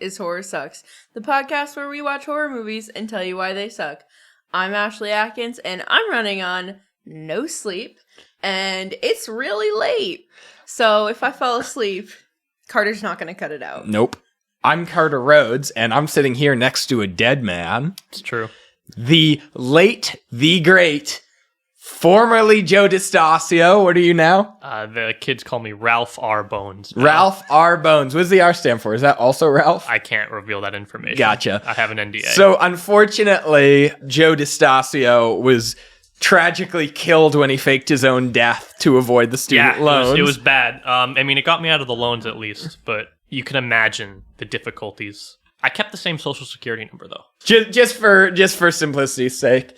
is Horror Sucks, the podcast where we watch horror movies and tell you why they suck. I'm Ashley Atkins, and I'm running on no sleep, and it's really late. So if I fall asleep, Carter's not going to cut it out. Nope. I'm Carter Rhodes, and I'm sitting here next to a dead man. It's true. The late, the great, formerly Joe DiStasio. What are you now? The kids call me Ralph R. Bones. Ralph R. Bones. What does the R stand for? Is that also Ralph? I can't reveal that information. Gotcha. I have an NDA. So, unfortunately, Joe DiStasio was tragically killed when he faked his own death to avoid the student loans. It was bad. It got me out of the loans at least, but you can imagine the difficulties. I kept the same social security number, though. Just for simplicity's sake.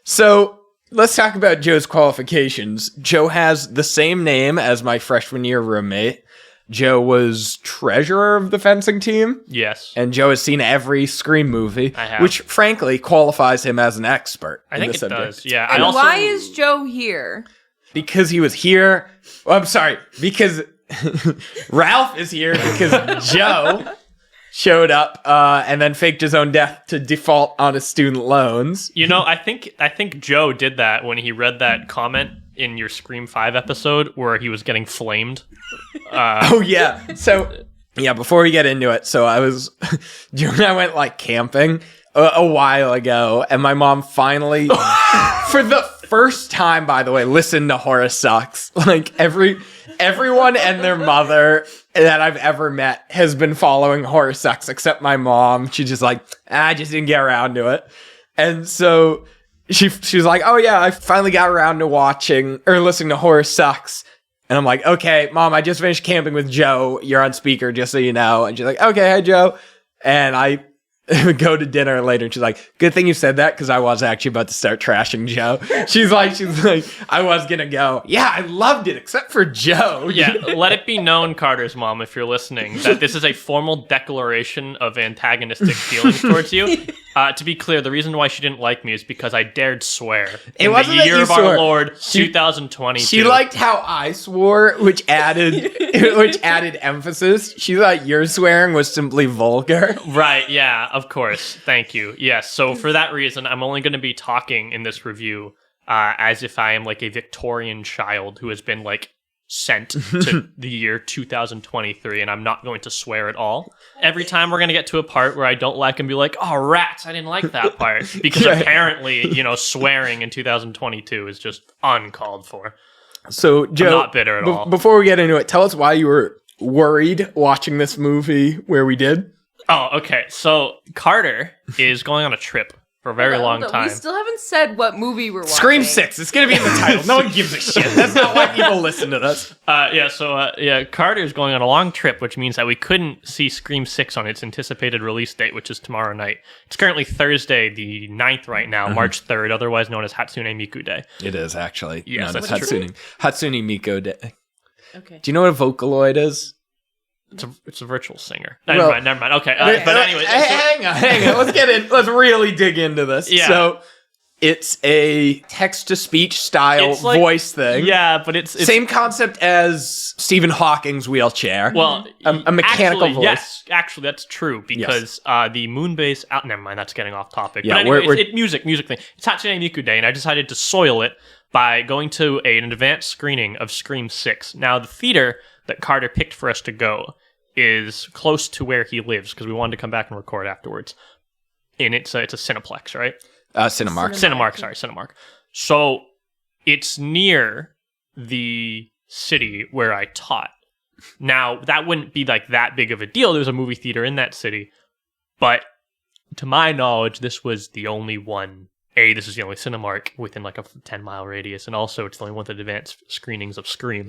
So, let's talk about Joe's qualifications. Joe has the same name as my freshman year roommate. Joe was treasurer of the fencing team. Yes. And Joe has seen every Scream movie, I have. which frankly qualifies him as an expert. I think it does, yeah. And why is Joe here? Because he was here. Oh, I'm sorry. Because Ralph is here because Joe showed up and then faked his own death to default on his student loans. You know, I think Joe did that when he read that comment in your Scream 5 episode where he was getting flamed. Oh, yeah. So, yeah, before we get into it, so Joe and I went, camping a while ago, and my mom finally, for the first time, by the way, listened to Horror Sucks. Everyone and their mother that I've ever met has been following Horror Sucks, except my mom. She's just I just didn't get around to it. And so she was like, oh yeah, I finally got around to listening to Horror Sucks. And I'm like, okay, Mom, I just finished camping with Joe. You're on speaker, just so you know. And she's like, okay, hi, Joe. And I go to dinner later, and she's like, good thing you said that, because I was actually about to start trashing Joe. She's like, I was gonna go, yeah, I loved it, except for Joe. Yeah, let it be known, Carter's mom, if you're listening, that this is a formal declaration of antagonistic feelings towards you. To be clear, the reason why she didn't like me is because I dared swear in the year of our Lord, 2022. She liked how I swore, which added emphasis. She thought your swearing was simply vulgar. Right, yeah, of course. Thank you. Yes, so for that reason, I'm only going to be talking in this review as if I am a Victorian child who has been sent to the year 2023, and I'm not going to swear at all. Every time we're going to get to a part where I don't like and be like, oh, rats, I didn't like that part. Because apparently, swearing in 2022 is just uncalled for. So, Joe, I'm not bitter at all. Before we get into it, tell us why you were worried watching this movie where we did. Oh, okay. So, Carter is going on a trip for a very long time. We still haven't said what movie we're watching. Scream 6. It's going to be in the title. No one gives a shit. That's not why people listen to this. Carter's going on a long trip, which means that we couldn't see Scream 6 on its anticipated release date, which is tomorrow night. It's currently Thursday, the 9th right now, March 3rd, otherwise known as Hatsune Miku Day. It is, actually. Yes, that's that's Hatsune Miku Day. Okay. Do you know what a Vocaloid is? It's a virtual singer. Never mind. Okay, but anyway, hang on. Let's really dig into this. Yeah. So it's a text-to-speech style voice thing. Yeah, but it's same concept as Stephen Hawking's wheelchair. Well, a mechanical voice. Yes, actually, that's true because the Moonbase. Never mind, that's getting off topic. Yeah, but anyway, it's music thing. It's Hatsune Miku Day, and I decided to soil it by going to an advanced screening of Scream 6. Now, the theater that Carter picked for us to go is close to where he lives because we wanted to come back and record afterwards. And it's a Cineplex, right? Cinemark. Cinemark. So it's near the city where I taught. Now, that wouldn't be that big of a deal. There's a movie theater in that city. But to my knowledge, this was the only one. This is the only Cinemark within a 10-mile radius. And also, it's the only one with advanced screenings of Scream.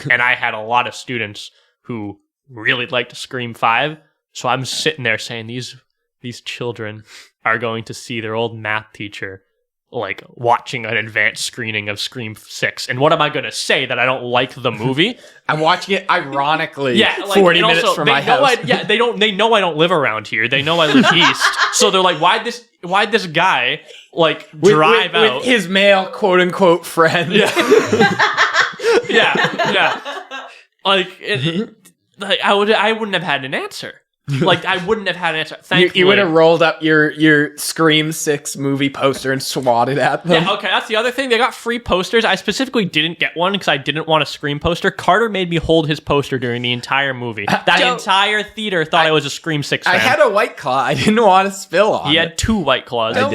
And I had a lot of students who really liked Scream 5. So I'm sitting there saying, these children are going to see their old math teacher watching an advanced screening of Scream 6. And what am I going to say? That I don't like the movie? I'm watching it ironically 40 minutes from my house. They know I don't live around here. They know I live east. So they're like, why'd this guy drive out with his male quote unquote friend? Yeah. yeah. I wouldn't have had an answer. Like, I wouldn't have had an answer. Thankfully, You would have rolled up your Scream 6 movie poster and swatted at them. Yeah, okay, that's the other thing. They got free posters. I specifically didn't get one because I didn't want a Scream poster. Carter made me hold his poster during the entire movie. That entire theater thought I was a Scream 6 fan. I had a White Claw. I didn't want to spill on He it. had 2 White Claws. Don't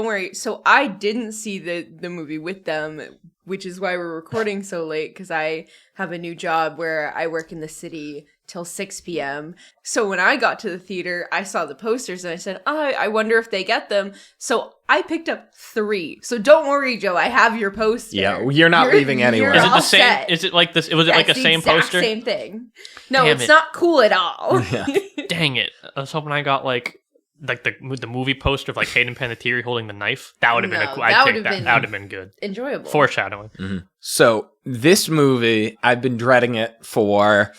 worry. So I didn't see the movie with them, which is why we're recording so late, because I have a new job where I work in the city till 6 p.m. So when I got to the theater, I saw the posters and I said, I wonder if they get them. So I picked up 3. So don't worry, Joe. I have your poster. Yeah, you're not leaving anywhere. Is it the all same? set. Is it like this? Was it like a same poster? Same thing. No, Damn it's it. not cool at all. Yeah. Dang it! I was hoping I got like the movie poster of like Hayden Panettiere holding the knife. That would have been No, cool. that I'd would take have that. been- That would have been good. Enjoyable. Foreshadowing. So this movie, I've been dreading it for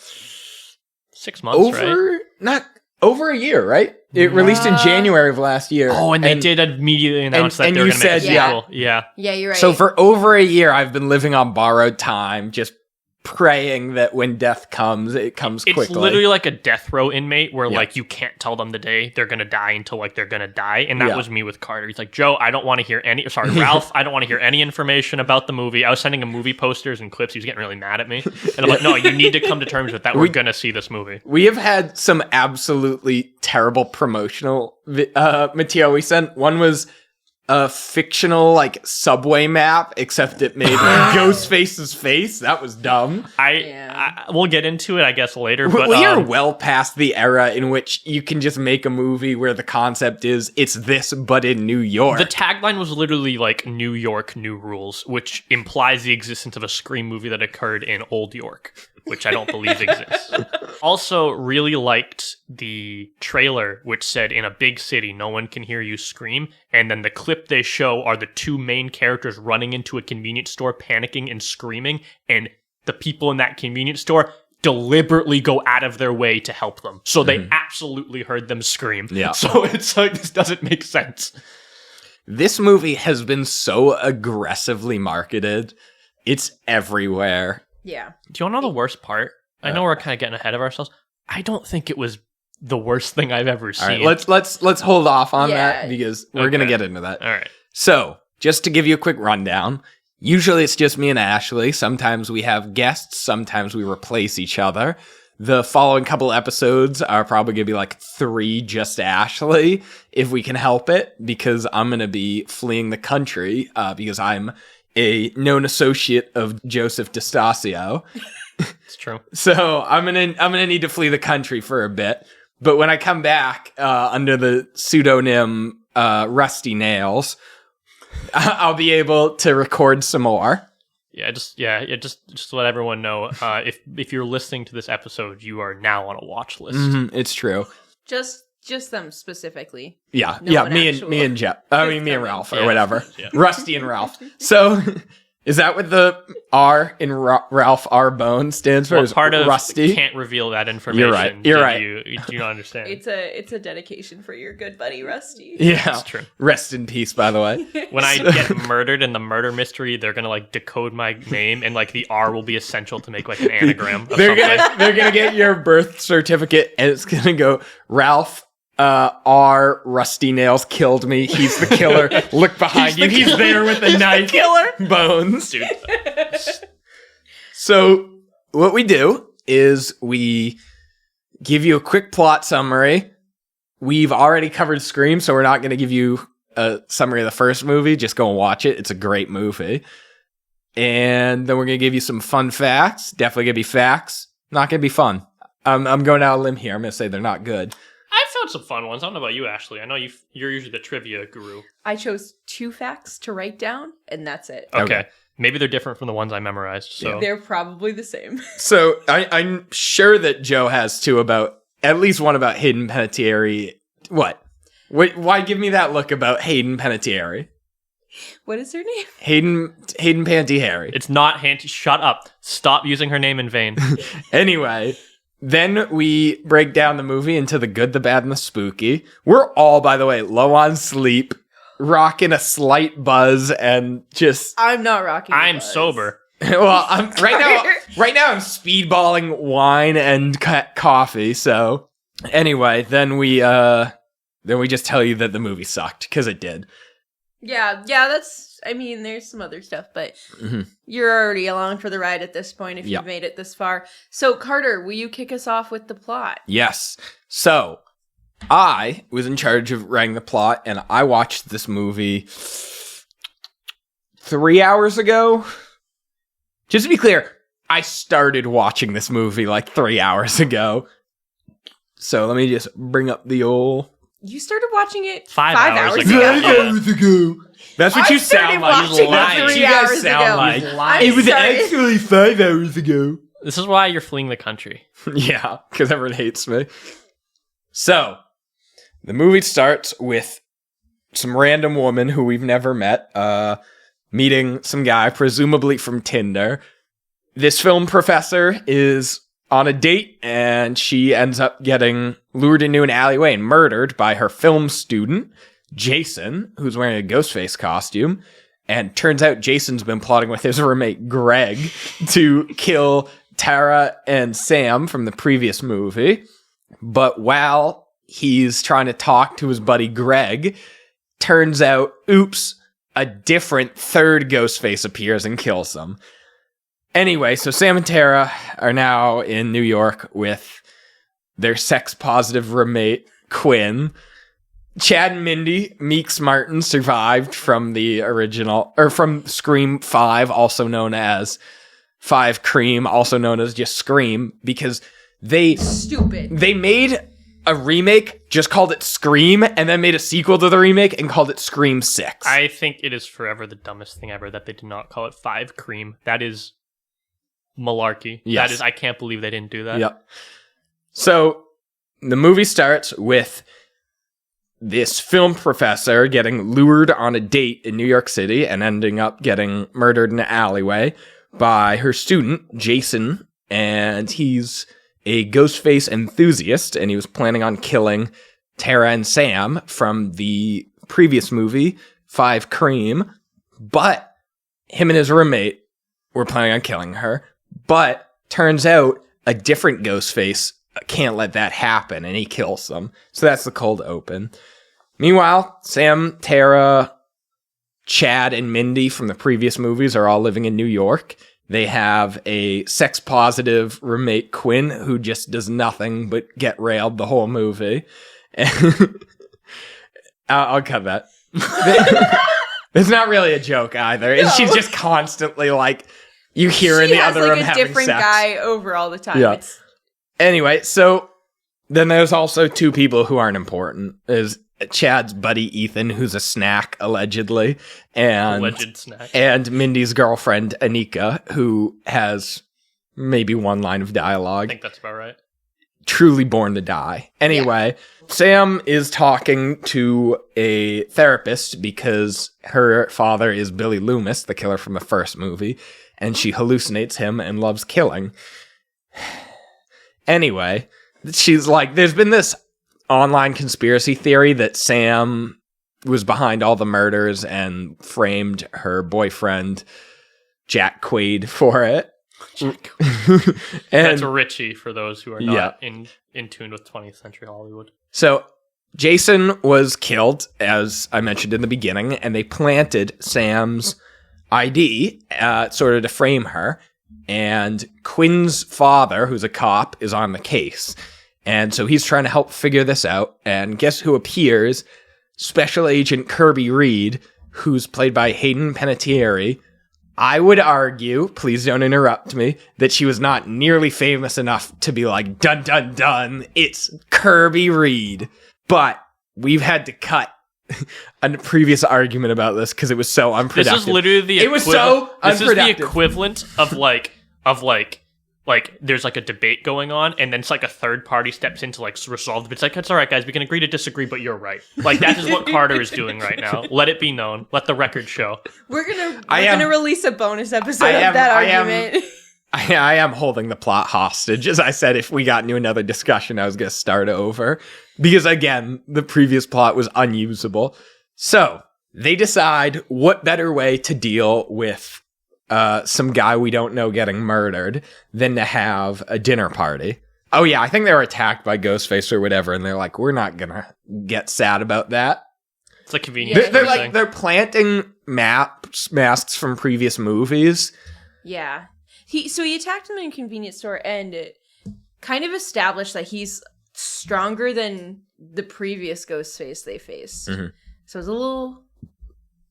6 months, right? over a year, right? It released in January of last year. Oh, and they did immediately announce that and they were you going to make a said, yeah. sequel. Yeah. Yeah, you're right. So for over a year, I've been living on borrowed time, just praying that when death comes, it comes It's quickly. literally like a death row inmate where Yeah. like you can't tell them the day they're gonna die until like they're gonna die, and that Yeah. was me with Carter. He's like, Joe, I don't want to hear any. Sorry, Ralph, I don't want to hear any information about the movie. I was sending him movie posters and clips. He was getting really mad at me, and I'm like, no, you need to come to terms with that. We're gonna see this movie. We have had some absolutely terrible promotional material we sent. One was a fictional like subway map, except it made Ghostface's face. That was dumb. We'll get into it, I guess, later. But We are well past the era in which you can just make a movie where the concept is it's this but in New York. the tagline was literally like New York, new rules, which implies the existence of a Scream movie that occurred in Old York, which I don't believe exists. Also, really liked the trailer, which said, in a big city, no one can hear you scream. And then the clip they show are the 2 main characters running into a convenience store, panicking and screaming. And the people in that convenience store deliberately go out of their way to help them. So they absolutely heard them scream. Yeah. So it's like, this doesn't make sense. This movie has been so aggressively marketed. It's everywhere. Yeah. Do you want to know the worst part? I know we're kind of getting ahead of ourselves. I don't think it was the worst thing I've ever All seen. right, let's hold off on Yeah. that because we're going to get into that. All right. So, just to give you a quick rundown, usually it's just me and Ashley. Sometimes we have guests, sometimes we replace each other. The following couple episodes are probably going to be like 3 just Ashley, if we can help it, because I'm going to be fleeing the country because I'm a known associate of Joseph DeStasio. It's true. So I'm gonna need to flee the country for a bit. But when I come back under the pseudonym Rusty Nails, I'll be able to record some more. Just to let everyone know, if you're listening to this episode, you are now on a watch list. It's true. Just them specifically. Yeah, No yeah. one Me actual. and Jeff. I mean, me and coming. Ralph or Yeah. whatever. Yeah. Rusty and Ralph. So. Is that what the R in Ralph R. Bone stands for? Well, Is part of Rusty? can't reveal that information. You're right. You're to right. You do not understand. It's a dedication for your good buddy Rusty. Yeah, That's true. Rest in peace, by the way. When I get murdered in the murder mystery, they're gonna like decode my name, and like the R will be essential to make like an anagram of they're something. gonna get your birth certificate, and it's gonna go Ralph R. Rusty Nails killed me. He's the killer. Look behind you. He's there with a knife. Killer. Bones. Dude. So what we do is we give you a quick plot summary. We've already covered Scream, so we're not going to give you a summary of the first movie. Just go and watch it. It's a great movie. And then we're going to give you some fun facts. Definitely going to be facts. Not going to be fun. I'm going out on a limb here. I'm going to say they're not good. I found some fun ones. I don't know about you, Ashley. I know you're usually the trivia guru. I chose 2 facts to write down, and that's it. Okay. Maybe they're different from the ones I memorized. So They're probably the same. So I'm sure that Joe has 2 at least one about Hayden Panettiere. What? Why give me that look about Hayden Panettiere? What is her name? Hayden Panettiere. it's not Hanty. Shut up. Stop using her name in vain. Anyway, then we break down the movie into the good, the bad, and the spooky. We're all, by the way, low on sleep, rocking a slight buzz, and just I'm not rocking. I'm the buzz. sober. well, I'm right now. I'm speedballing wine and coffee. So Anyway, then we just tell you that the movie sucked, because it did. Yeah, there's some other stuff, but you're already along for the ride at this point if you've made it this far. So, Carter, will you kick us off with the plot? Yes. So, I was in charge of writing the plot, and I watched this movie 3 hours ago. Just to be clear, I started watching this movie like 3 hours ago. So, let me just bring up the old... You started watching it 5 hours ago. 5 hours ago. That's what you sound like. Watching it 3 you guys hours sound ago. like. It was actually 5 hours ago. This is why you're fleeing the country. Yeah, because everyone hates me. So, the movie starts with some random woman who we've never met, meeting some guy, presumably from Tinder. This film professor is on a date, and she ends up getting lured into an alleyway and murdered by her film student, Jason, who's wearing a Ghostface costume. And turns out Jason's been plotting with his roommate, Greg, to kill Tara and Sam from the previous movie. But while he's trying to talk to his buddy Greg, turns out, oops, a different third Ghostface appears and kills them. Anyway, so Sam and Tara are now in New York with their sex-positive roommate, Quinn. Chad and Mindy, Meeks Martin, survived from the original, or from Scream 5, also known as 5 Cream, also known as just Scream, because they made a remake, just called it Scream, and then made a sequel to the remake and called it Scream 6. I think it is forever the dumbest thing ever that they did not call it 5 Cream. That is malarkey. Yes. That is, I can't believe they didn't do that. Yep. So, the movie starts with this film professor getting lured on a date in New York City and ending up getting murdered in an alleyway by her student, Jason, and he's a Ghostface enthusiast, and he was planning on killing Tara and Sam from the previous movie, 5 Cream, but him and his roommate were planning on killing her, but turns out a different Ghostface can't let that happen, and he kills them. So that's the cold open. Meanwhile, Sam, Tara, Chad, and Mindy from the previous movies are all living in New York. They have a sex-positive roommate, Quinn, who just does nothing but get railed the whole movie. I'll cut that. It's not really a joke either. No. She's just constantly like, you hear her in the other room having sex. She has like a different guy over all the time. Yeah. Anyway, so then there's also 2 people who aren't important. There's Chad's buddy Ethan, who's a snack, allegedly, and alleged snack, and Mindy's girlfriend Anika, who has maybe one line of dialogue. I think that's about right. Truly born to die. Anyway, Sam is talking to a therapist because her father is Billy Loomis, the killer from the first movie, and she hallucinates him and loves killing. Anyway, she's like, there's been this online conspiracy theory that Sam was behind all the murders and framed her boyfriend, Jack Quaid, for it. And that's Richie, for those who are not in tune with 20th century Hollywood. So Jason was killed, as I mentioned in the beginning, and they planted Sam's ID sort of to frame her. And Quinn's father, who's a cop, is on the case. And so he's trying to help figure this out. And guess who appears? Special Agent Kirby Reed, who's played by Hayden Panettiere. I would argue, please don't interrupt me, that she was not nearly famous enough to be like, dun dun dun, it's Kirby Reed. But we've had to cut a previous argument about this because it was so unproductive. This is literally the It was so unproductive. This is the equivalent of like there's like a debate going on, and then it's like a third party steps in to like resolve it. It's like, it's all right, guys, we can agree to disagree, but you're right. Like, that is what Carter is doing right now. Let it be known. Let the record show. We're gonna release a bonus episode of that argument. I am holding the plot hostage. As I said, if we got into another discussion, I was going to start over. Because again, the previous plot was unusable. So, they decide what better way to deal with some guy we don't know getting murdered than to have a dinner party. Oh yeah, I think they were attacked by Ghostface or whatever, and they're like, we're not gonna get sad about that. It's a convenience. They're planting masks from previous movies. Yeah. He attacked him in a convenience store and it kind of established that he's stronger than the previous Ghostface they faced. Mm-hmm. So it's a little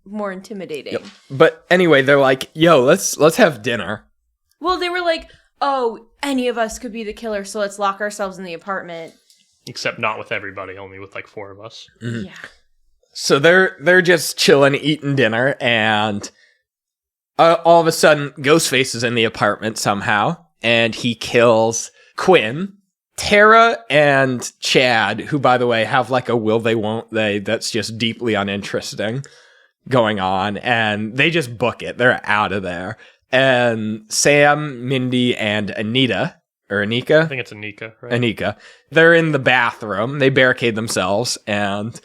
more intimidating. Yep. But anyway, they're like, yo, let's have dinner. Well, they were like, oh, any of us could be the killer, so let's lock ourselves in the apartment. Except not with everybody, only with like 4 of us. Mm-hmm. Yeah. So they're just chilling, eating dinner, and all of a sudden, Ghostface is in the apartment somehow, and he kills Quinn, Tara, and Chad, who, by the way, have like a will they, won't they, that's just deeply uninteresting going on, and they just book it. They're out of there. And Sam, Mindy, and Anika, I think it's Anika, right? Anika, they're in the bathroom. They barricade themselves, and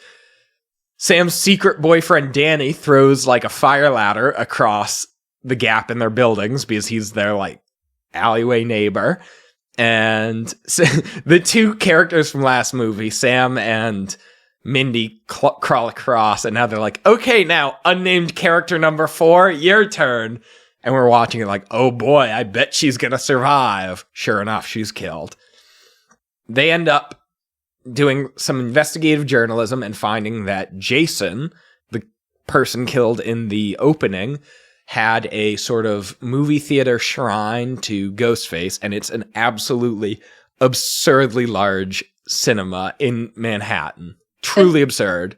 Sam's secret boyfriend, Danny, throws like a fire ladder across the gap in their buildings because he's their like alleyway neighbor. And so, the 2 characters from last movie, Sam and Mindy, crawl across, and now they're like, okay, now unnamed character number 4, your turn. And we're watching it like, oh boy, I bet she's gonna survive. Sure enough, she's killed. They end up doing some investigative journalism and finding that Jason, the person killed in the opening, had a sort of movie theater shrine to Ghostface, and it's an absolutely absurdly large cinema in Manhattan. Truly absurd.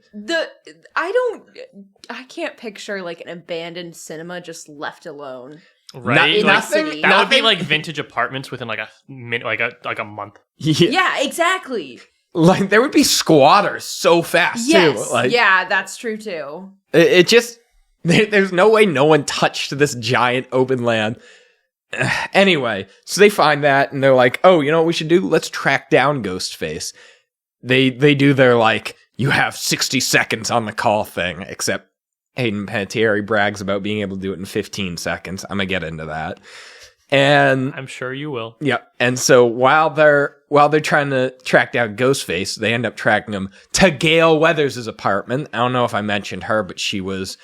I can't picture like an abandoned cinema just left alone. Right? Nothing. That would be like vintage apartments within like a month. Yeah, exactly. Like there would be squatters so fast too. Like, yeah, that's true too. It just there's no way no one touched this giant open land. Anyway, so they find that and they're like, oh, you know what we should do? Let's track down Ghostface. They do their like, you have 60 seconds on the call thing, except Hayden Panettiere brags about being able to do it in 15 seconds. I'm gonna get into that. And I'm sure you will. Yeah. And so while they're trying to track down Ghostface, they end up tracking him to Gail Weathers' apartment. I don't know if I mentioned her, but she was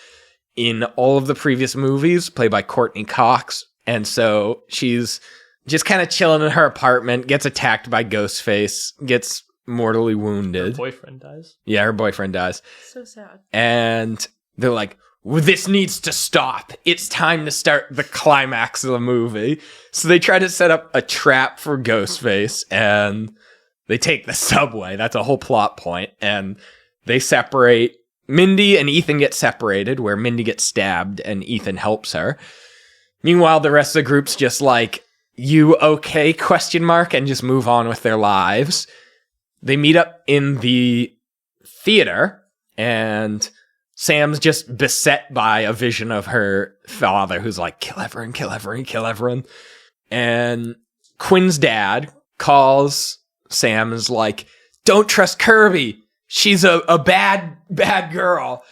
in all of the previous movies, played by Courtney Cox. And so she's just kind of chilling in her apartment, gets attacked by Ghostface, gets mortally wounded. Her boyfriend dies. Yeah, her boyfriend dies. So sad. And they're like, well, this needs to stop. It's time to start the climax of the movie. So they try to set up a trap for Ghostface, and they take the subway. That's a whole plot point. And they separate. Mindy and Ethan get separated, where Mindy gets stabbed and Ethan helps her. Meanwhile, the rest of the group's just like, you okay? ? And just move on with their lives. They meet up in the theater, and Sam's just beset by a vision of her father who's like, kill everyone, kill everyone, kill everyone. And Quinn's dad calls Sam and is like, don't trust Kirby. She's a bad girl.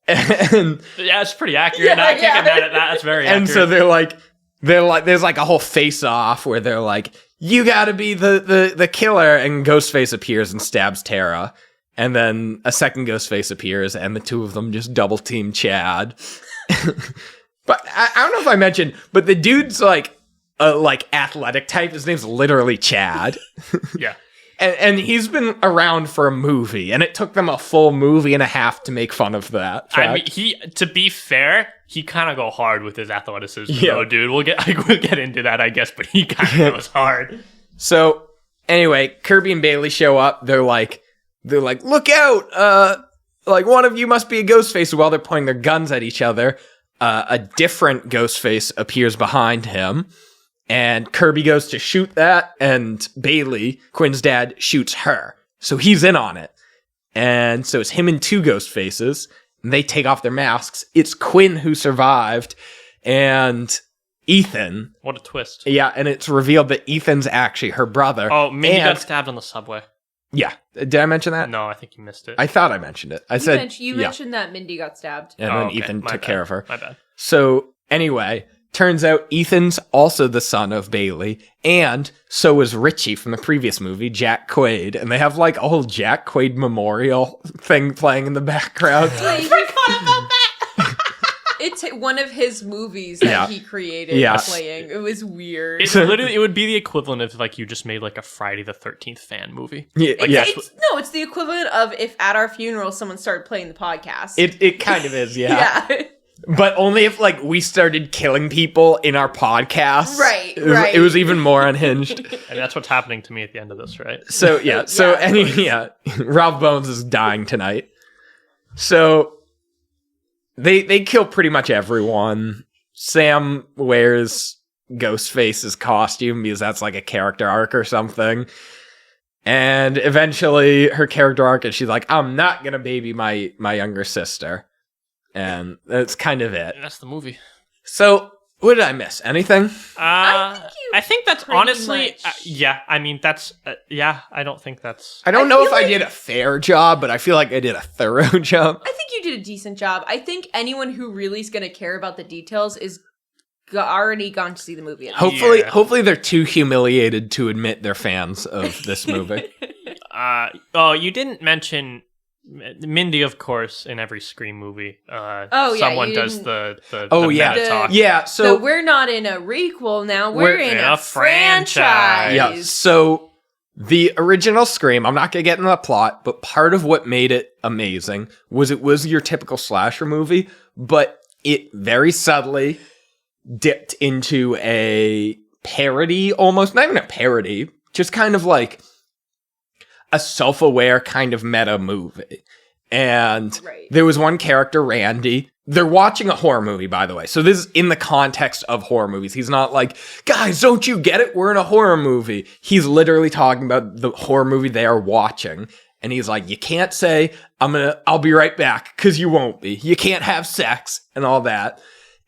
And yeah, it's pretty accurate. I can't get mad at that. That's very accurate. And so they're like, there's like a whole face off where they're like, you gotta be the killer. And Ghostface appears and stabs Tara. And then a second Ghostface appears, and the two of them just double team Chad. But I don't know if I mentioned, but the dude's like athletic type. His name's literally Chad. Yeah. And he's been around for a movie, and it took them a full movie and a half to make fun of that fact. I mean, to be fair, he kind of go hard with his athleticism, yeah. though, dude. We'll get into that, I guess, but he kind of goes hard. So anyway, Kirby and Bailey show up. They're like, look out! Like one of you must be a Ghostface. While they're pointing their guns at each other, a different Ghostface appears behind him. And Kirby goes to shoot that, and Bailey, Quinn's dad, shoots her. So he's in on it. And so it's him and two Ghostfaces, and they take off their masks. It's Quinn who survived, and Ethan. What a twist. Yeah, and it's revealed that Ethan's actually her brother. Oh, Mindy got stabbed on the subway. Yeah. Did I mention that? No, I think you missed it. I thought I mentioned it. I said you mentioned that Mindy got stabbed. and then Ethan took care of her. My bad. So anyway, turns out Ethan's also the son of Bailey, and so is Richie from the previous movie, Jack Quaid. And they have like a whole Jack Quaid memorial thing playing in the background. I forgot about that. It's one of his movies that he created playing. It was weird. It would be the equivalent of like you just made like a Friday the 13th fan movie. Yeah, like, it's the equivalent of if at our funeral someone started playing the podcast. It kind of is, yeah. Yeah. But only if like we started killing people in our podcast. Right, It was even more unhinged. And that's what's happening to me at the end of this, right? So Ralph Bones is dying tonight. So they kill pretty much everyone. Sam wears Ghostface's costume because that's like a character arc or something. And eventually her character arc is she's like, I'm not gonna baby my younger sister. And that's kind of it. That's the movie. So, what did I miss? Anything? I think that's honestly, I mean, that's, I don't think that's... I don't know if I did a fair job, but I feel like I did a thorough job. I think you did a decent job. I think anyone who really is going to care about the details is already gone to see the movie. Hopefully they're too humiliated to admit they're fans of this movie. You didn't mention... Mindy, of course, in every Scream movie. Someone does the meta talk. Yeah, so we're not in a requel now. We're in a franchise. Yeah, so the original Scream, I'm not going to get into the plot, but part of what made it amazing was it was your typical slasher movie, but it very subtly dipped into a parody almost. Not even a parody, just kind of like a self-aware kind of meta movie. And there was one character, Randy. They're watching a horror movie, by the way. So this is in the context of horror movies. He's not like, guys, don't you get it? We're in a horror movie. He's literally talking about the horror movie they are watching. And he's like, you can't say, I'll be right back, because you won't be. You can't have sex and all that.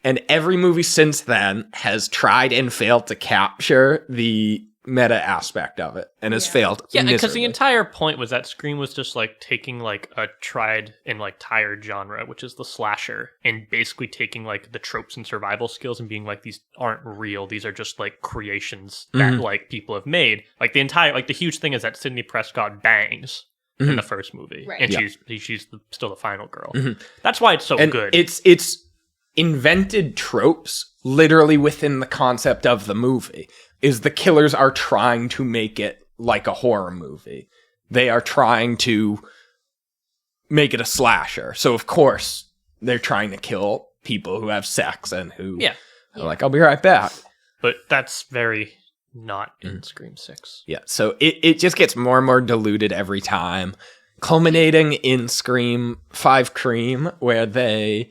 And every movie since then has tried and failed to capture the meta aspect of it and has failed. Yeah, because the entire point was that Scream was just like taking like a tried and like tired genre, which is the slasher, and basically taking like the tropes and survival skills and being like, these aren't real, these are just like creations that like people have made. Like the entire, like the huge thing is that Sidney Prescott bangs in the first movie, and she's still the final girl. That's why it's so good. It's invented tropes literally within the concept of the movie. Is the killers are trying to make it like a horror movie. They are trying to make it a slasher. So, of course, they're trying to kill people who have sex and who are like, I'll be right back. But that's very not in Scream 6. Yeah, so it just gets more and more diluted every time, culminating in Scream 5 Cream, where they're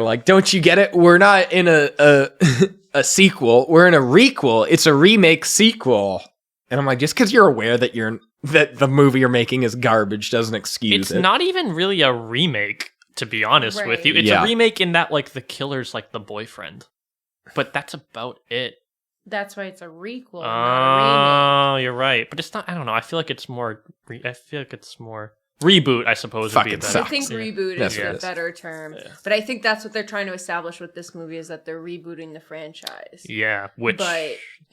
like, don't you get it? We're not in a sequel. We're in a requel. It's a remake sequel. And I'm like, just because you're aware that the movie you're making is garbage doesn't excuse it. It's not even really a remake, to be honest with you. It's a remake in that like the killer's like the boyfriend. But that's about it. That's why it's a requel, not a remake. Oh, you're right. But it's not, I don't know. I feel like it's more reboot, I suppose, would be better. I think reboot is a better term. Yeah. But I think that's what they're trying to establish with this movie, is that they're rebooting the franchise. Yeah, which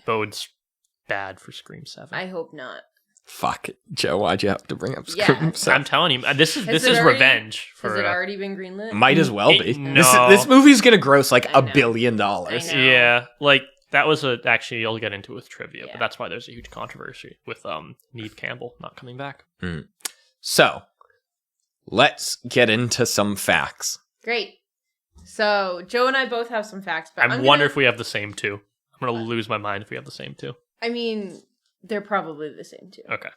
bodes bad for Scream 7. I hope not. Fuck it, Joe, why'd you have to bring up Scream 7? I'm telling you, this is revenge. Has it already been greenlit? Might as well be. No. This movie's gonna gross like $1 billion. Yeah, like that was actually, you'll get into it with trivia, but that's why there's a huge controversy with Neve Campbell not coming back. So, let's get into some facts. Great. So, Joe and I both have some facts. But I wonder if we have the same two. I'm going to lose my mind if we have the same two. I mean, they're probably the same two. Okay.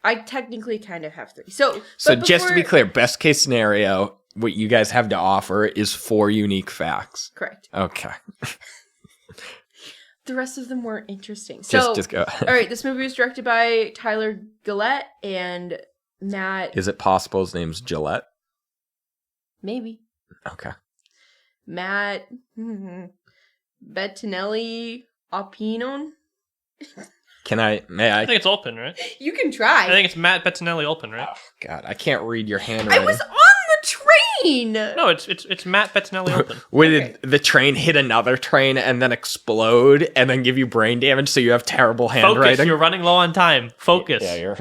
I technically kind of have 3. So just to be clear, best case scenario, what you guys have to offer is 4 unique facts. Correct. Okay. The rest of them weren't interesting. So, just go ahead. All right, this movie was directed by Tyler Gillette and Matt... Is it possible his name's Gillette? Maybe. Okay. Matt Bettinelli Opinon? May I? I think it's Olpin, right? You can try. I think it's Matt Bettinelli Olpin, right? Oh, God, I can't read your handwriting. I was on the mean? No, it's Matt Bettinelli Olden. Where did the train hit another train and then explode and then give you brain damage so you have terrible handwriting? Focus, you're running low on time. Focus. Yeah, you're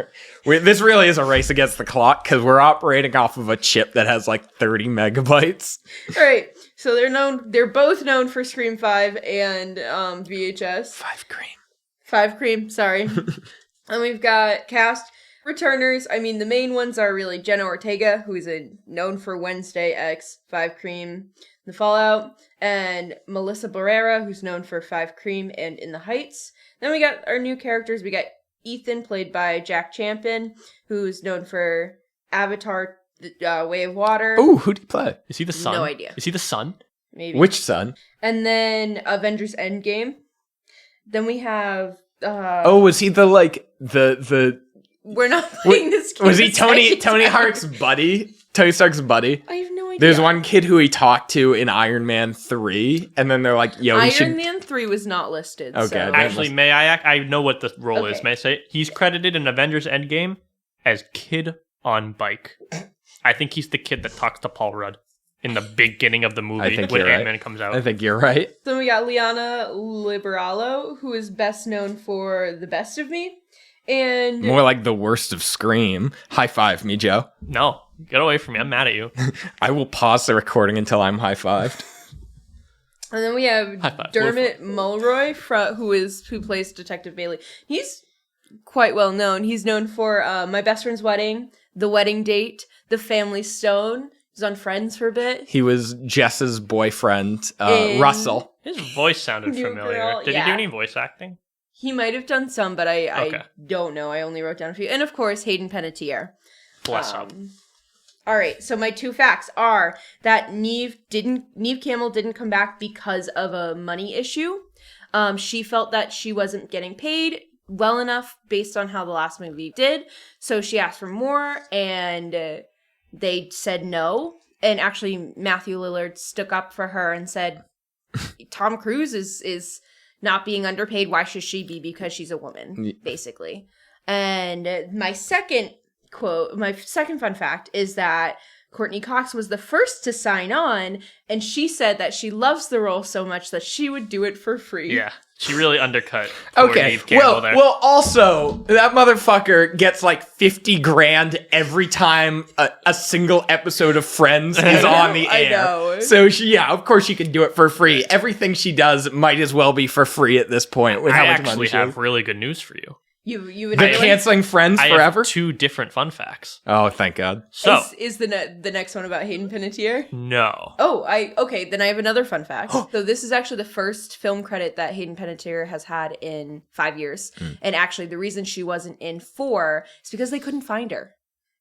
right. This really is a race against the clock because we're operating off of a chip that has like 30 megabytes. All right. So they're both known for Scream 5 and VHS. 5 cream. 5 cream, sorry. And we've got cast returners. I mean, the main ones are really Jenna Ortega, who is known for Wednesday X, 5 cream, The Fallout, and Melissa Barrera, who's known for 5 cream and In the Heights. Then we got our new characters. We got Ethan, played by Jack Champion, who's known for Avatar, The Way of Water. Ooh, who'd he play? Is he the son? No idea. Is he the son? Maybe. Which son? And then Avengers Endgame. Then we have... was he the, like, the... We're not playing this game. Was he a second Tony time. Stark's buddy? Tony Stark's buddy? I have no idea. There's one kid who he talked to in Iron Man 3, and then they're like, yo, Iron Man 3 was not listed. Okay, So. Actually, may I know what the role is. Okay. May I say it? He's credited in Avengers Endgame as Kid on Bike. I think he's the kid that talks to Paul Rudd in the beginning of the movie think when you're right. Ant-Man comes out. I think you're right. Then we got Liana Liberalo, who is best known for The Best of Me. And More like the worst of Scream. High five me, Joe. No, get away from me. I'm mad at you. I will pause the recording until I'm high-fived. and then we have High five. Dermot Mulroy, who plays Detective Bailey. He's quite well known. He's known for My Best Friend's Wedding, The Wedding Date, The Family Stone. He was on Friends for a bit. He was Jess's boyfriend, In- Russell. His voice sounded New familiar. Girl, Did he yeah. do any voice acting? He might have done some, but I Okay. don't know. I only wrote down a few. And of course, Hayden Panettiere. Bless him. All right, so my 2 facts are that Neve Campbell didn't come back because of a money issue. She felt that she wasn't getting paid well enough based on how the last movie did, so she asked for more, and they said no. And actually, Matthew Lillard stuck up for her and said, "Tom Cruise is not being underpaid. Why should she be? Because she's a woman, basically." And my second fun fact is that Courtney Cox was the first to sign on, and she said that she loves the role so much that she would do it for free. Yeah, she really undercut. poor Okay, Neve Campbell there. well, also, that motherfucker gets like 50 grand every time a single episode of Friends is on the I air. know. So, of course she can do it for free. Everything she does might as well be for free at this point with how I much money actually she have has. really good news for you. You They're canceling Friends I forever? have 2 different fun facts. Oh, thank God. So, is the next one about Hayden Panettiere? no. Oh, okay. Then I have another fun fact. So this is actually the first film credit that Hayden Panettiere has had in 5 years, and actually the reason she wasn't in 4 is because they couldn't find her.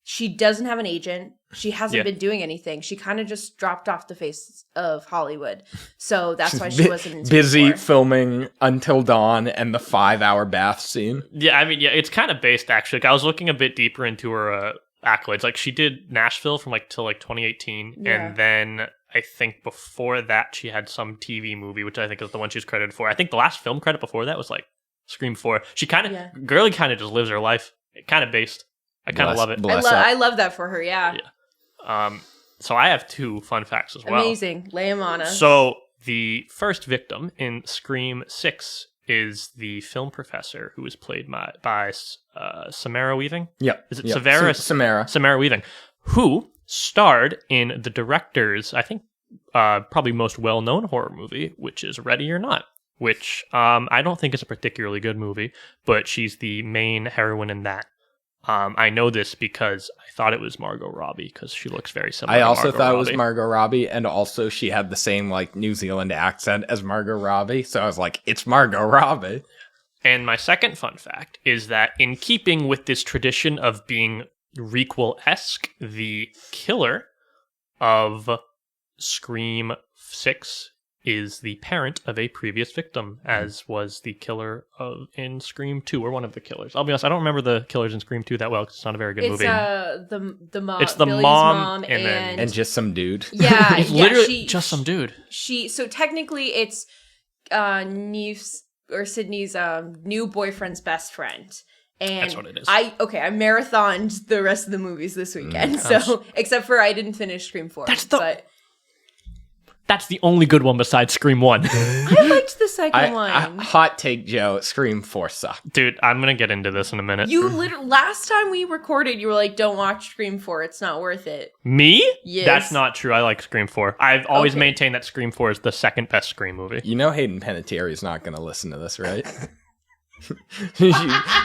She doesn't have an agent. She hasn't been doing anything. She kind of just dropped off the face of Hollywood. So that's why she wasn't in busy 4. filming Until Dawn and the 5-hour bath scene. Yeah, I mean, it's kind of based, actually. Like, I was looking a bit deeper into her accolades. Like, she did Nashville from, till 2018, Yeah. and then I think before that she had some TV movie, which I think is the one she was credited for. I think the last film credit before that was, Scream 4. She girly kind of just lives her life. Kind of based. I kind of love it. I love that for her. Yeah. So I have 2 fun facts as well. Amazing. Lay 'em on us. So the first victim in Scream 6 is the film professor, who is played by Samara Weaving. Yep. Is it yep. Samara? Samara. Samara Weaving, who starred in the director's, I think, probably most well-known horror movie, which is Ready or Not, which I don't think is a particularly good movie, but she's the main heroine in that. I know this because I thought it was Margot Robbie, because she looks very similar I to also Margot thought Robbie. it was Margot Robbie, and also she had the same New Zealand accent as Margot Robbie, so I was like, it's Margot Robbie. And my second fun fact is that in keeping with this tradition of being requel-esque, the killer of Scream 6 is the parent of a previous victim, as was the killer in Scream 2, or one of the killers. I'll be honest, I don't remember the killers in Scream 2 that well, because it's not a very good movie. The mom. It's the Billy's mom and then- And just some dude. Yeah, It's literally just some dude. So technically it's Neve's or Sydney's new boyfriend's best friend. And That's what it is. I marathoned the rest of the movies this weekend. So except for I didn't finish Scream 4. That's the only good one besides Scream 1. I liked the second one. Hot take, Joe. Scream 4 sucked. Dude, I'm going to get into this in a minute. You literally, last time we recorded, you were like, don't watch Scream 4. It's not worth it. Me? Yes. That's not true. I like Scream 4. I've always maintained that Scream 4 is the second best Scream movie. You know Hayden Panettiere is not going to listen to this, right?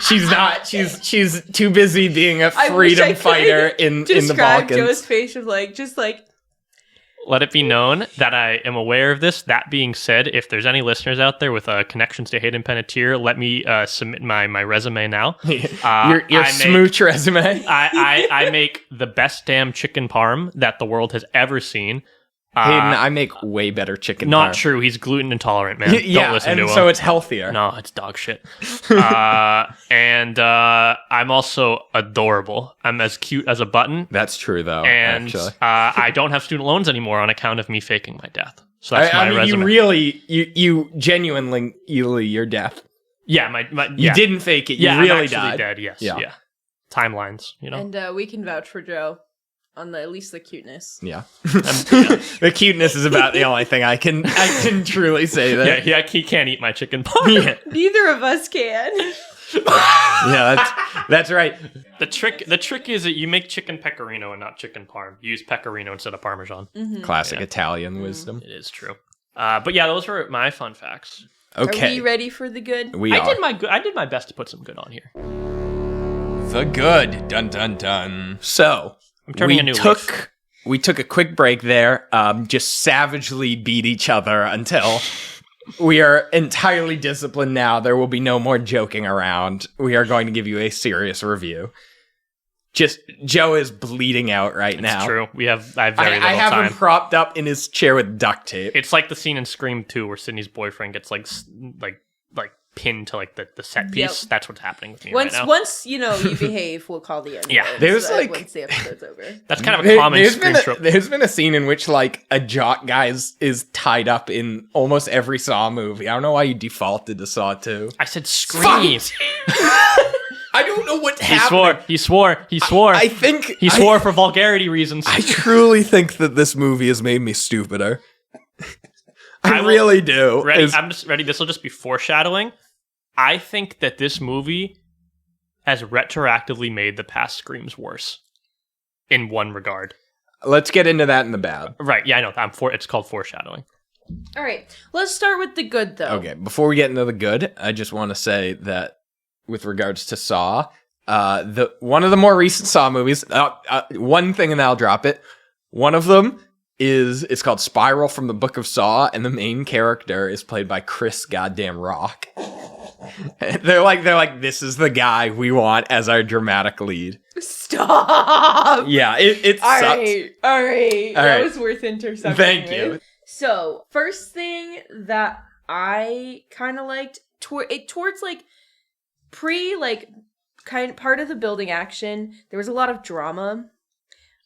She's not. She's too busy being a freedom fighter in the Balkans. Describe Joe's face of just like... Let it be known that I am aware of this. That being said, if there's any listeners out there with connections to Hayden Panettiere, let me submit my resume now. Your smooch resume. I make the best damn chicken parm that the world has ever seen. Hayden, I make way better chicken Not parm. true. He's gluten intolerant, man. Don't listen to him. So it's healthier. No, it's dog shit. And I'm also adorable. I'm as cute as a button. That's true, though. And actually. I don't have student loans anymore on account of me faking my death. So that's my resume. You genuinely, your death. Yeah, my You didn't fake it. You yeah, really I'm actually died. dead. Yes. Yeah. Yeah. Timelines, you know. And we can vouch for Joe on at least the cuteness. Yeah. The cuteness is about the only thing I can truly say that. Yeah, he can't eat my chicken parm. Yeah. Neither of us can. Yeah, that's right. The trick is that you make chicken pecorino and not chicken parm. You use pecorino instead of parmesan. Mm-hmm. Classic Italian wisdom. It is true. But yeah, those were my fun facts. Okay. Are we ready for the good? I did my best to put some good on here. The good. Dun dun dun. So I'm turning a new leaf. We took a quick break there, just savagely beat each other until we are entirely disciplined now. There will be no more joking around. We are going to give you a serious review. Just, Joe is bleeding out right now. It's true. I have very little time. I have him propped up in his chair with duct tape. It's like the scene in Scream 2 where Sydney's boyfriend gets like pinned to like the set piece. Yep. That's what's happening with me right now. Once you behave, we'll call the end. Yeah, there's once the episode's over. That's kind of a common Scream trope. There's been a scene in which like a jock guy is tied up in almost every Saw movie. I don't know why you defaulted to Saw 2. I said Scream. I don't know what happened. He swore. I think he swore for vulgarity reasons. I truly think that this movie has made me stupider. I really do. I'm just ready. This will just be foreshadowing. I think that this movie has retroactively made the past Screams worse in one regard. Let's get into that in the bad. Right. Yeah, I know. It's called foreshadowing. All right. Let's start with the good, though. Okay. Before we get into the good, I just want to say that with regards to Saw, one of the more recent Saw movies, one thing and then I'll drop it. One of them it's called Spiral from the Book of Saw, and the main character is played by Chris goddamn Rock. They're like, this is the guy we want as our dramatic lead. Stop. Yeah, it all sucks. All right. That was worth intercepting. Thank you. So, first thing that I kind of liked towards like part of the building action, there was a lot of drama.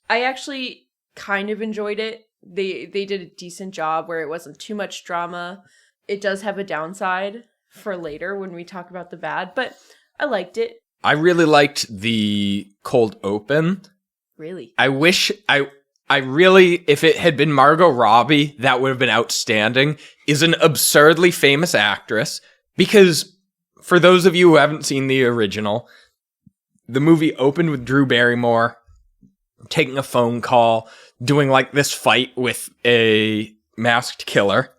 I actually kind of enjoyed it. They did a decent job where it wasn't too much drama. It does have a downside for later when we talk about the bad, but I liked it. I really liked the cold open. Really? I wish I really, if it had been Margot Robbie, that would have been outstanding. Is an absurdly famous actress, because for those of you who haven't seen the original, the movie opened with Drew Barrymore taking a phone call, doing like this fight with a masked killer.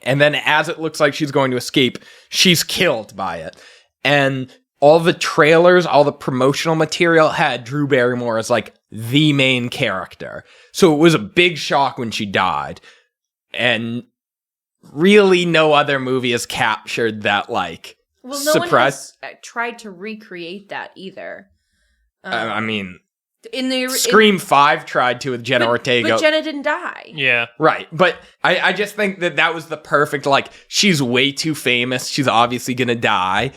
And then as it looks like she's going to escape, she's killed by it. And all the trailers, all the promotional material had Drew Barrymore as like the main character. So it was a big shock when she died. And really no other movie has captured that like surprise. One has tried to recreate that either. I mean, in Scream 5 tried to with Jenna Ortega. But Jenna didn't die. Yeah. Right. But I just think that was the perfect, like, she's way too famous. She's obviously going to die.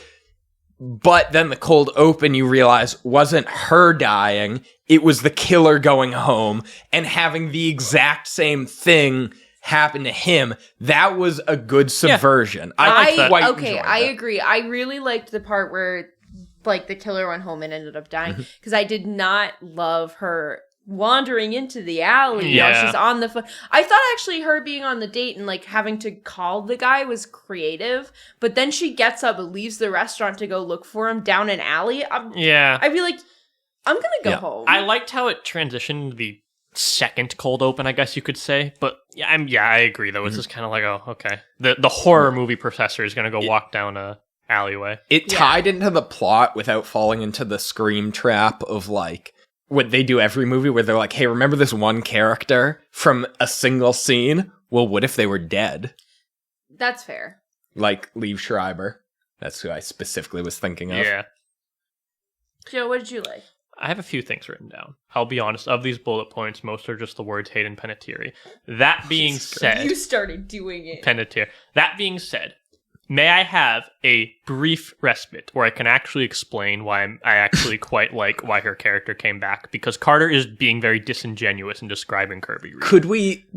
But then the cold open, you realize, wasn't her dying. It was the killer going home and having the exact same thing happen to him. That was a good subversion. Yeah. I agree. I really liked the part where like the killer went home and ended up dying, because I did not love her wandering into the alley while she's on the phone. I thought actually her being on the date and like having to call the guy was creative, but then she gets up and leaves the restaurant to go look for him down an alley. I'd be like, I'm gonna go home. I liked how it transitioned the second cold open, I guess you could say, but I agree though. It's just kind of like, oh, okay, the horror movie professor is gonna go walk down a alleyway. It tied into the plot without falling into the scream trap of like what they do every movie where they're like, hey, remember this one character from a single scene? Well, what if they were dead? That's fair. Like Liev Schreiber. That's who I specifically was thinking of. Yeah. Joe, what did you like? I have a few things written down. I'll be honest, of these bullet points, most are just the words Hayden Panettiere. That being said... You started doing it. Panettiere. That being said, may I have a brief respite where I can actually explain why I actually quite like why her character came back? Because Carter is being very disingenuous in describing Kirby Reed.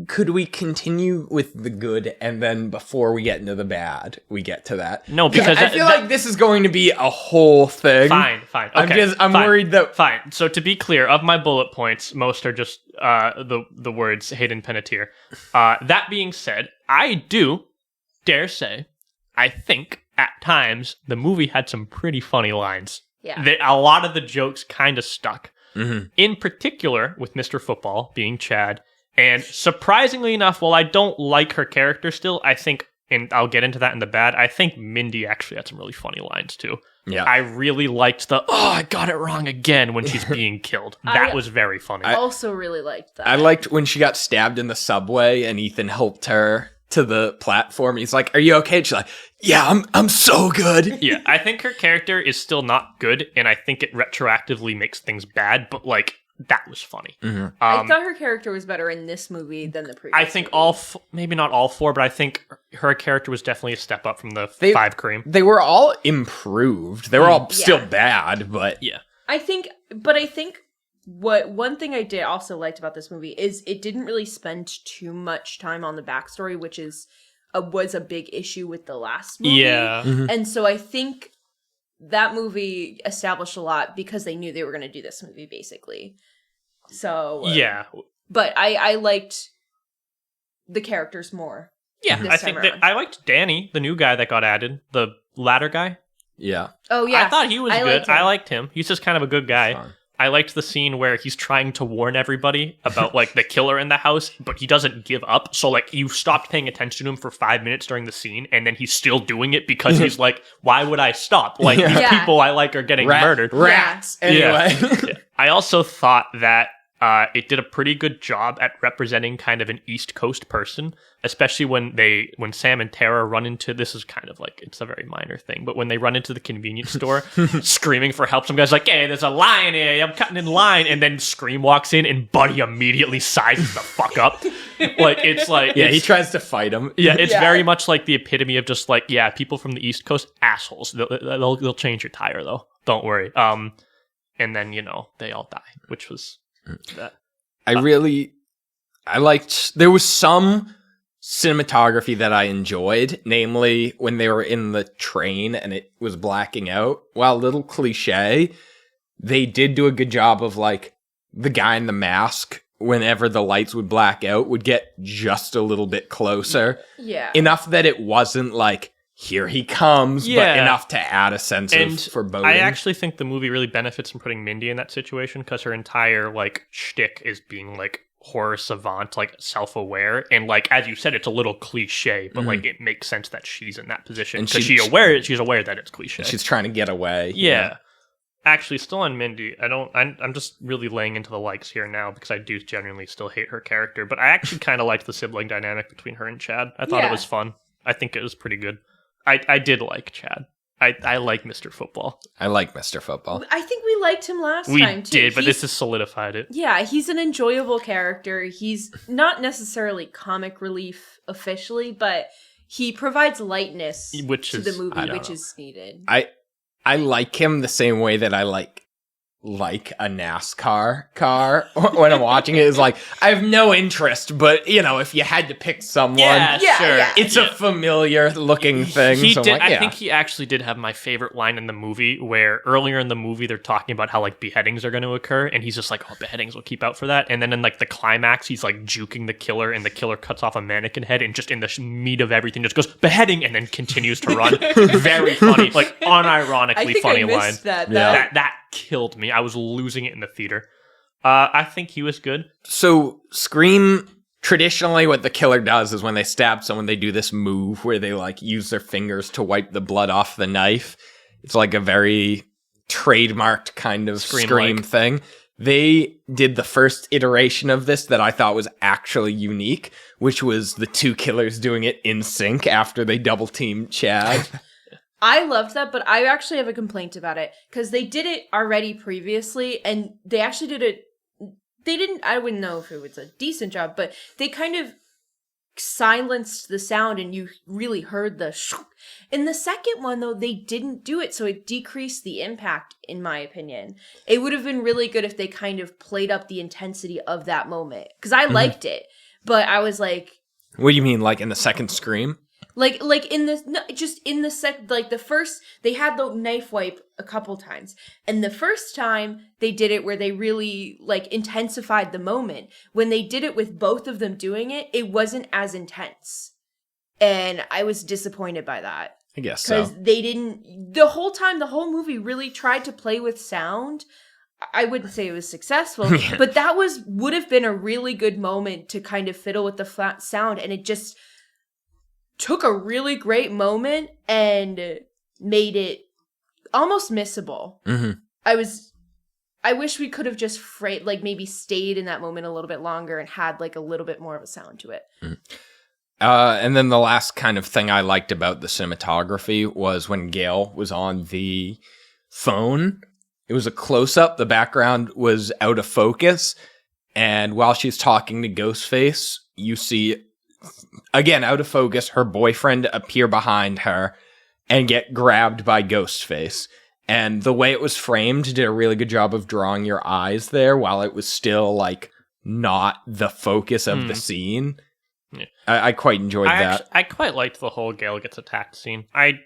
Could we continue with the good, and then before we get into the bad, we get to that? No, because I feel like this is going to be a whole thing. Fine. Okay, I'm worried that... Fine. So to be clear, of my bullet points, most are just the words Hayden Panettiere. That being said, I do dare say, I think, at times, the movie had some pretty funny lines. Yeah. A lot of the jokes kind of stuck. Mm-hmm. In particular, with Mr. Football being Chad. And surprisingly enough, while I don't like her character still, I think, and I'll get into that in the bad, I think Mindy actually had some really funny lines, too. Yeah. I really liked I got it wrong again when she's being killed. That was very funny. I also really liked that. I liked when she got stabbed in the subway and Ethan helped her to the platform. He's like, "Are you okay?" And she's like, "Yeah, I'm so good." Yeah, I think her character is still not good, and I think it retroactively makes things bad, but like that was funny. Mm-hmm. I thought her character was better in this movie than the previous. I think movie. maybe not all four, but I think her character was definitely a step up from the 5 cream. They were all improved. They were all still bad, but yeah. I think one thing I did also liked about this movie is it didn't really spend too much time on the backstory, which was a big issue with the last movie. Yeah. Mm-hmm. And so I think that movie established a lot because they knew they were going to do this movie, basically. So yeah. But I liked the characters more. Yeah, I think I liked Danny, the new guy that got added, the ladder guy. Yeah. Oh yeah, I thought he was good. I liked him. He's just kind of a good guy. Fun. I liked the scene where he's trying to warn everybody about like the killer in the house, but he doesn't give up. So like you stopped paying attention to him for 5 minutes during the scene, and then he's still doing it because he's like, "Why would I stop? Like these people I like are getting murdered." Rats. Anyway. Yeah. I also thought that it did a pretty good job at representing kind of an East Coast person, especially when Sam and Tara run into, this is kind of like, it's a very minor thing, but when they run into the convenience store screaming for help, some guy's like, "Hey, there's a lion here, I'm cutting in line," and then Scream walks in and Buddy immediately sizes the fuck up. Like, it's like... Yeah, he tries to fight him. Yeah, it's very much like the epitome of just like, yeah, people from the East Coast, assholes. They'll change your tire, though. Don't worry. And then, they all die, which was... that. I liked, there was some cinematography that I enjoyed, namely when they were in the train and it was blacking out. While a little cliche, they did do a good job of like the guy in the mask, whenever the lights would black out, would get just a little bit closer. Yeah. Enough that it wasn't like, here he comes, but enough to add a sense of foreboding. I actually think the movie really benefits from putting Mindy in that situation because her entire like shtick is being like horror savant, like self-aware, and like as you said, it's a little cliche, but like it makes sense that she's in that position because she's aware that it's cliche. She's trying to get away. Yeah. Actually, still on Mindy, I'm just really laying into the likes here now because I do genuinely still hate her character, but I actually kind of liked the sibling dynamic between her and Chad. I thought it was fun. I think it was pretty good. I did like Chad. I like Mr. Football. I like Mr. Football. I think we liked him last time, too. We did, but this has solidified it. Yeah, he's an enjoyable character. He's not necessarily comic relief officially, but he provides lightness to the movie, which is needed. I like him the same way that I like like a NASCAR car when I'm watching it. Is like, I have no interest, but if you had to pick someone, sure. it's a familiar looking thing. He so did. I'm like, I think he actually did have my favorite line in the movie, where earlier in the movie they're talking about how like beheadings are going to occur, and he's just like, "Oh, beheadings will keep out for that." And then in like the climax, he's like juking the killer, and the killer cuts off a mannequin head, and just in the meat of everything, just goes beheading, and then continues to run. Very funny, like unironically funny line. That killed me. I was losing it in the theater. I think he was good. So Scream, traditionally what the killer does is when they stab someone, they do this move where they like use their fingers to wipe the blood off the knife. It's like a very trademarked kind of Scream thing. They did the first iteration of this that I thought was actually unique, which was the two killers doing it in sync after they double teamed Chad. I loved that, but I actually have a complaint about it because they did it already previously, and they actually did it. I wouldn't know if it was a decent job, but they kind of silenced the sound and you really heard the shook. In the second one, though, they didn't do it, so it decreased the impact, in my opinion. It would have been really good if they kind of played up the intensity of that moment, because I liked it, but I was like... What do you mean, like in the second Scream? Like in this, no, just in the like the first, they had the knife wipe a couple times. And the first time they did it where they really like intensified the moment. When they did it with both of them doing it, it wasn't as intense. And I was disappointed by that. I guess so. Because they didn't, the whole time, the whole movie really tried to play with sound. I wouldn't say it was successful, but that would have been a really good moment to kind of fiddle with the flat sound. And it just took a really great moment and made it almost missable. Mm-hmm. I wish we could have just maybe stayed in that moment a little bit longer and had like a little bit more of a sound to it. Mm-hmm. And then the last kind of thing I liked about the cinematography was when Gail was on the phone. It was a close-up. The background was out of focus. And while she's talking to Ghostface, you see, again, out of focus, her boyfriend appear behind her and get grabbed by Ghostface. And the way it was framed did a really good job of drawing your eyes there while it was still, like, not the focus of the scene. Yeah. I quite enjoyed that. I quite liked the whole Gail gets attacked scene. I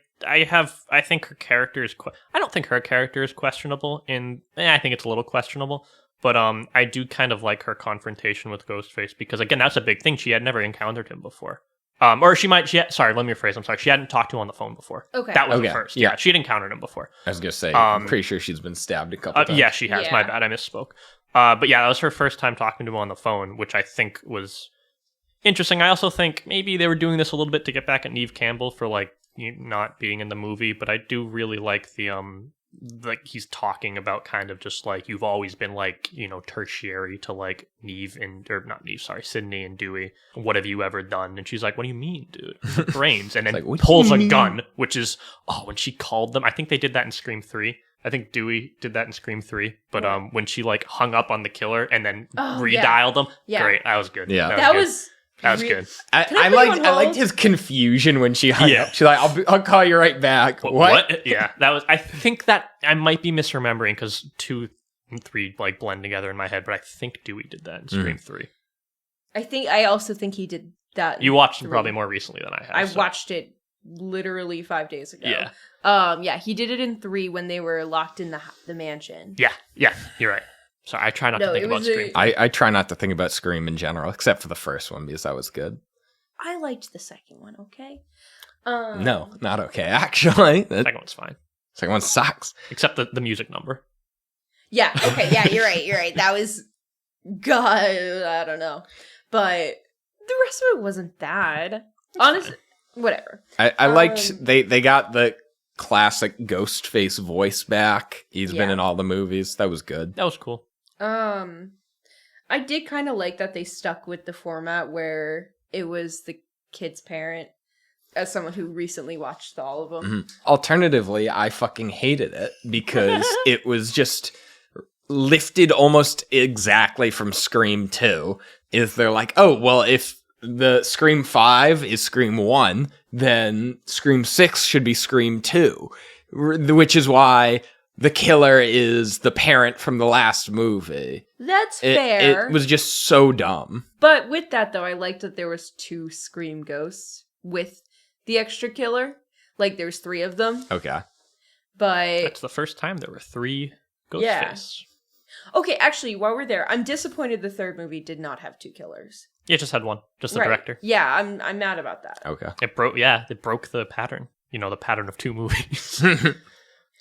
think her character is... I don't think her character is questionable. I think it's a little questionable. But I do kind of like her confrontation with Ghostface because, again, that's a big thing. She had never encountered him before. Sorry, let me rephrase. I'm sorry. She hadn't talked to him on the phone before. Okay. That was the first. Yeah, she had encountered him before. I was going to say, I'm pretty sure she's been stabbed a couple times. Yeah, she has. Yeah. My bad. I misspoke. But yeah, that was her first time talking to him on the phone, which I think was interesting. I also think maybe they were doing this a little bit to get back at Neve Campbell for, like, not being in the movie, but I do really like the like he's talking about kind of just like you've always been like, tertiary to like Sydney and Dewey. What have you ever done? And she's like, what do you mean, dude? Brains. And then like, pulls a gun, which is when she called them. I think they did that in Scream 3. I think Dewey did that in Scream 3. But when she like hung up on the killer and then redialed them, great. That was good. Yeah, that was good. I liked his confusion when she hung up. She's like, I'll call you right back. What? Yeah, that was. I think that I might be misremembering because 2 and 3 like blend together in my head, but I think Dewey did that in Scream 3. I also think he did that. You watched it probably more recently than I have. I watched it literally 5 days ago. Yeah. He did it in 3 when they were locked in the mansion. Yeah, you're right. So I try not to think about Scream. I try not to think about Scream in general, except for the first one because that was good. I liked the second one, okay? No, not okay, actually. The second one's fine. Second one sucks. Except the music number. Yeah, okay, yeah, you're right. That was... God, I don't know. But the rest of it wasn't bad. Honestly, whatever. I liked... They got the classic Ghostface voice back. He's been in all the movies. That was good. That was cool. I did kind of like that they stuck with the format where it was the kid's parent, as someone who recently watched all of them. Mm-hmm. Alternatively, I fucking hated it because it was just lifted almost exactly from Scream 2. Is they're like, oh, well, if the Scream 5 is Scream 1, then Scream 6 should be Scream 2. Which is why the killer is the parent from the last movie. That's fair. It was just so dumb. But with that, though, I liked that there was 2 Scream ghosts with the extra killer. Like, there's 3 of them. Okay. But That's the first time there were 3 Ghostface. Yeah. Okay, actually, while we're there, I'm disappointed the 3rd movie did not have 2 killers. Yeah, it just had one. Just the Right. director. Yeah, I'm mad about that. Okay. It broke the pattern. The pattern of 2 movies.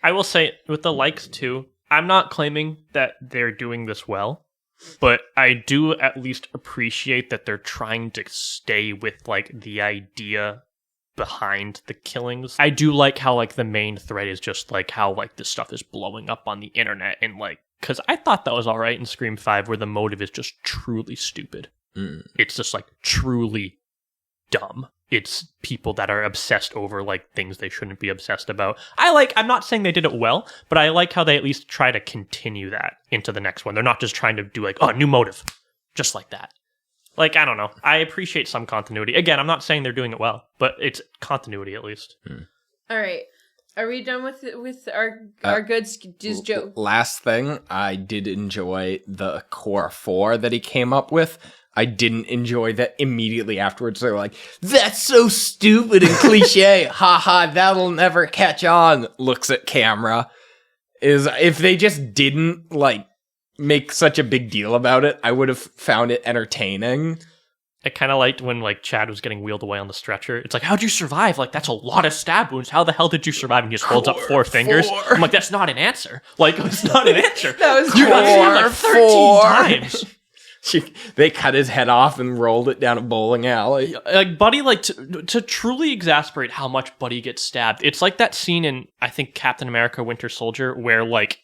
I will say, with the likes too, I'm not claiming that they're doing this well, but I do at least appreciate that they're trying to stay with, like, the idea behind the killings. I do like how, like, the main thread is just, like, how, like, this stuff is blowing up on the internet, and, like, because I thought that was alright in Scream 5, where the motive is just truly stupid. It's just, like, truly dumb. It's people that are obsessed over, like, things they shouldn't be obsessed about. I'm not saying they did it well, but I like how they at least try to continue that into the next one. They're not just trying to do, like, new motive. Just like that. Like, I don't know. I appreciate some continuity. Again, I'm not saying they're doing it well, but it's continuity at least. All right. Are we done with our goods? Just Joe. Last thing, I did enjoy the core 4 that he came up with. I didn't enjoy that immediately afterwards. They were like, that's so stupid and cliche. Haha, that'll never catch on. Looks at camera. If they just didn't, like, make such a big deal about it, I would have found it entertaining. I kind of liked when, like, Chad was getting wheeled away on the stretcher. It's like, how'd you survive? Like, that's a lot of stab wounds. How the hell did you survive? And he just holds up 4 fingers. 4. I'm like, that's not an answer. Like, it's not an answer. That was You got stabbed like 13 4. times. They cut his head off and rolled it down a bowling alley. Like, Buddy, like, to truly exasperate how much Buddy gets stabbed, it's like that scene in, I think, Captain America Winter Soldier, where, like,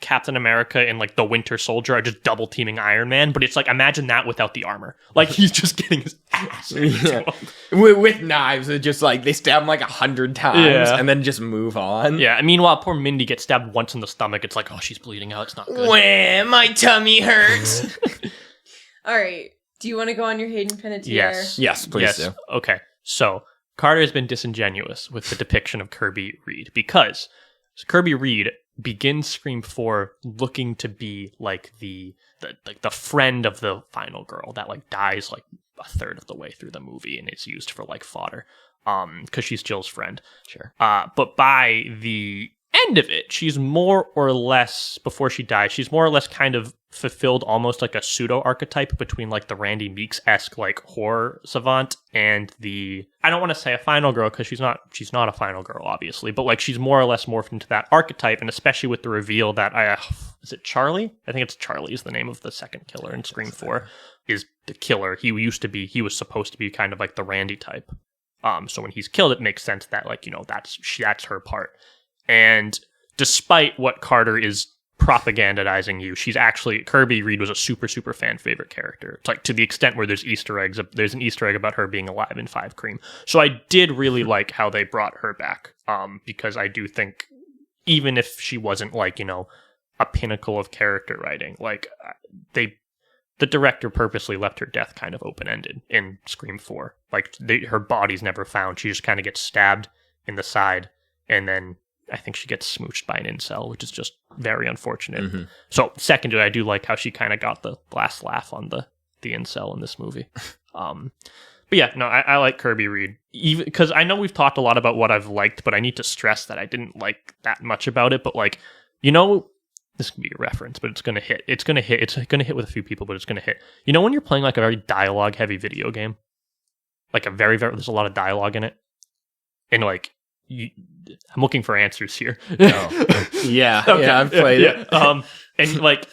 Captain America and, like, the Winter Soldier are just double teaming Iron Man, but it's like, imagine that without the armor. Like, he's just getting his ass. Yeah. With knives, it's just like, they stab him like 100 times and then just move on. Yeah, and meanwhile, poor Mindy gets stabbed once in the stomach. It's like, oh, she's bleeding out. It's not good. Wah, my tummy hurts. All right. Do you want to go on your Hayden Panettiere? Yes, please do. Okay, so Carter has been disingenuous with the depiction of Kirby Reed because Kirby Reed begins Scream 4 looking to be like the friend of the final girl that, like, dies like a third of the way through the movie and is used for, like, fodder because she's Jill's friend. Sure. But by the end of it, she's more or less, before she dies, she's more or less kind of fulfilled almost like a pseudo archetype between, like, the Randy Meeks-esque, like, horror savant and the, I don't want to say a final girl because she's not a final girl, obviously, but, like, she's more or less morphed into that archetype, and especially with the reveal that is it Charlie? I think it's Charlie is the name of the second killer in Scream 4 is the killer. He was supposed to be kind of like the Randy type. So when he's killed, it makes sense that, like, that's her part. And despite what Carter is propagandizing you, she's actually, Kirby Reed was a super, super fan favorite character. It's like to the extent where there's Easter eggs. There's an Easter egg about her being alive in 5 Cream. So I did really like how they brought her back. Because I do think even if she wasn't, like, a pinnacle of character writing, like, the director purposely left her death kind of open-ended in Scream 4. Like, her body's never found. She just kind of gets stabbed in the side, and then I think she gets smooched by an incel, which is just very unfortunate. Mm-hmm. So, secondly, I do like how she kind of got the last laugh on the incel in this movie. But yeah, no, I like Kirby Reed. Even because I know we've talked a lot about what I've liked, but I need to stress that I didn't like that much about it. But, like, this can be a reference, but it's going to hit. It's going to hit with a few people, but it's going to hit. When you're playing, like, a very dialogue-heavy video game, like a very, very, there's a lot of dialogue in it, and, like, I'm looking for answers here. Oh. Yeah, okay. Yeah, I've played it.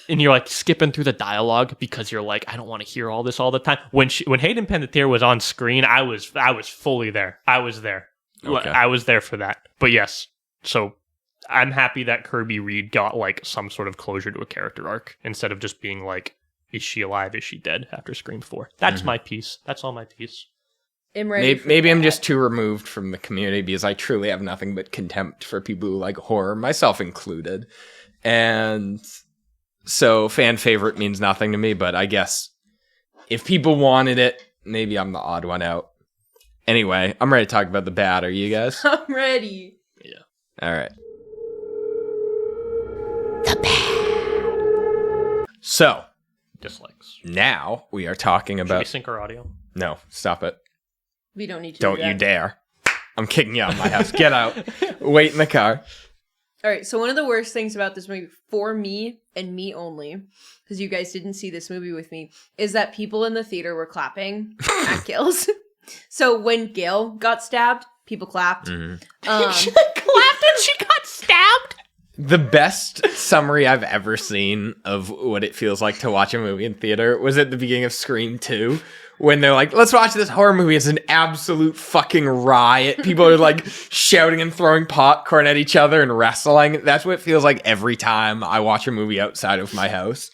And you're, like, skipping through the dialogue because you're like, I don't want to hear all this all the time. When Hayden Panettiere was on screen, I was fully there. I was there. Okay. I was there for that. But yes, so I'm happy that Kirby Reed got, like, some sort of closure to a character arc instead of just being like, is she alive? Is she dead? After Scream 4. That's my piece. That's all my piece. Maybe I'm just too removed from the community because I truly have nothing but contempt for people who like horror, myself included. And so fan favorite means nothing to me, but I guess if people wanted it, maybe I'm the odd one out. Anyway, I'm ready to talk about the bad. Are you guys? I'm ready. Yeah. All right. So, Dislikes. now we are talking Should we about... sync our audio? No, stop it. We don't need to. Don't do that. you dare. I'm kicking you out of my house. Get out. Wait in the car. All right, so one of the worst things about this movie, for me and me only, because you guys didn't see this movie with me, is that people in the theater were clapping at kills. So when Gail got stabbed, people clapped. Mm-hmm. She clapped and she got stabbed. The best summary I've ever seen of what it feels like to watch a movie in theater was at the beginning of Scream 2, when they're like, let's watch this horror movie. It's an absolute fucking riot. People are like shouting and throwing popcorn at each other and wrestling. That's what it feels like every time I watch a movie outside of my house.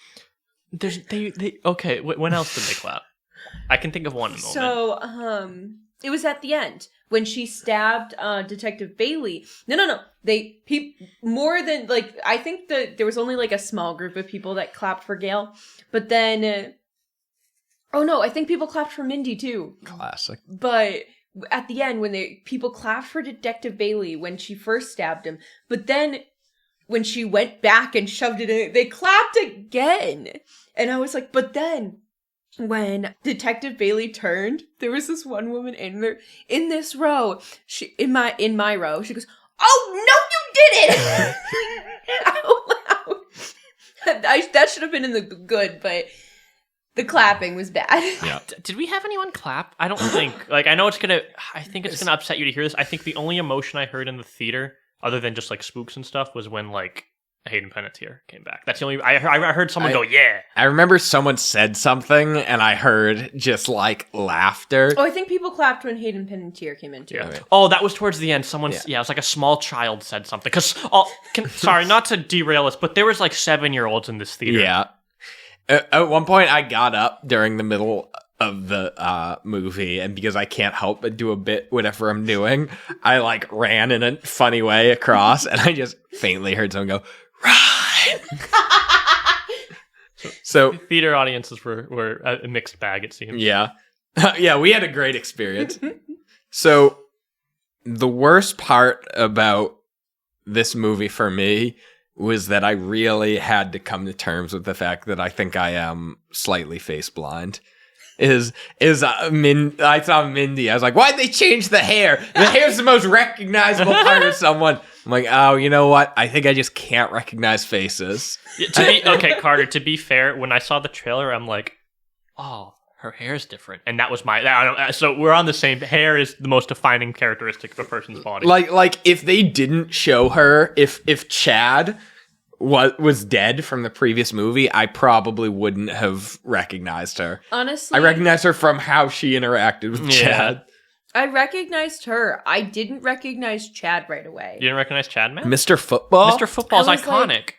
Okay, when else did they clap? I can think of one moment. So, it was at the end when she stabbed Detective Bailey. No. More than, like, I think that there was only like a small group of people that clapped for Gail. But then, oh no, I think people clapped for Mindy too. Classic. But at the end, when people clapped for Detective Bailey when she first stabbed him, but then when she went back and shoved it in, they clapped again. And I was like, but then when Detective Bailey turned, there was this one woman in this row. She in my row. She goes, "Oh no, you didn't!" Out loud. That should have been in the good, but the clapping was bad. Yeah. Did we have anyone clap? I don't think. I think it's gonna upset you to hear this. I think the only emotion I heard in the theater, other than just like spooks and stuff, was when like Hayden Panettiere came back. That's the only. I heard someone go, "Yeah." I remember someone said something, and I heard just like laughter. Oh, I think people clapped when Hayden Panettiere came in too. Yeah. Oh, that was towards the end. Someone, it was like a small child said something. Because, sorry, not to derail this, but there was like 7-year-olds in this theater. Yeah. At one point, I got up during the middle of the movie, and because I can't help but do a bit whatever I'm doing, I like ran in a funny way across, and I just faintly heard someone go, "Right." So theater audiences were a mixed bag, it seems. Yeah. Yeah, we had a great experience. So the worst part about this movie for me was that I really had to come to terms with the fact that I think I am slightly face blind. I saw Mindy. I was like, why'd they change the hair? The hair's the most recognizable part of someone. I'm like, oh, you know what? I think I just can't recognize faces. Okay, Carter, to be fair, when I saw the trailer, I'm like, oh, her hair's different. And that was so we're on the same. Hair is the most defining characteristic of a person's body. Like if they didn't show her, if Chad was dead from the previous movie, I probably wouldn't have recognized her. Honestly, I recognized her from how she interacted with Chad. I recognized her. I didn't recognize Chad right away. You didn't recognize Chad, man? Mr. Football? Mr. Football's iconic.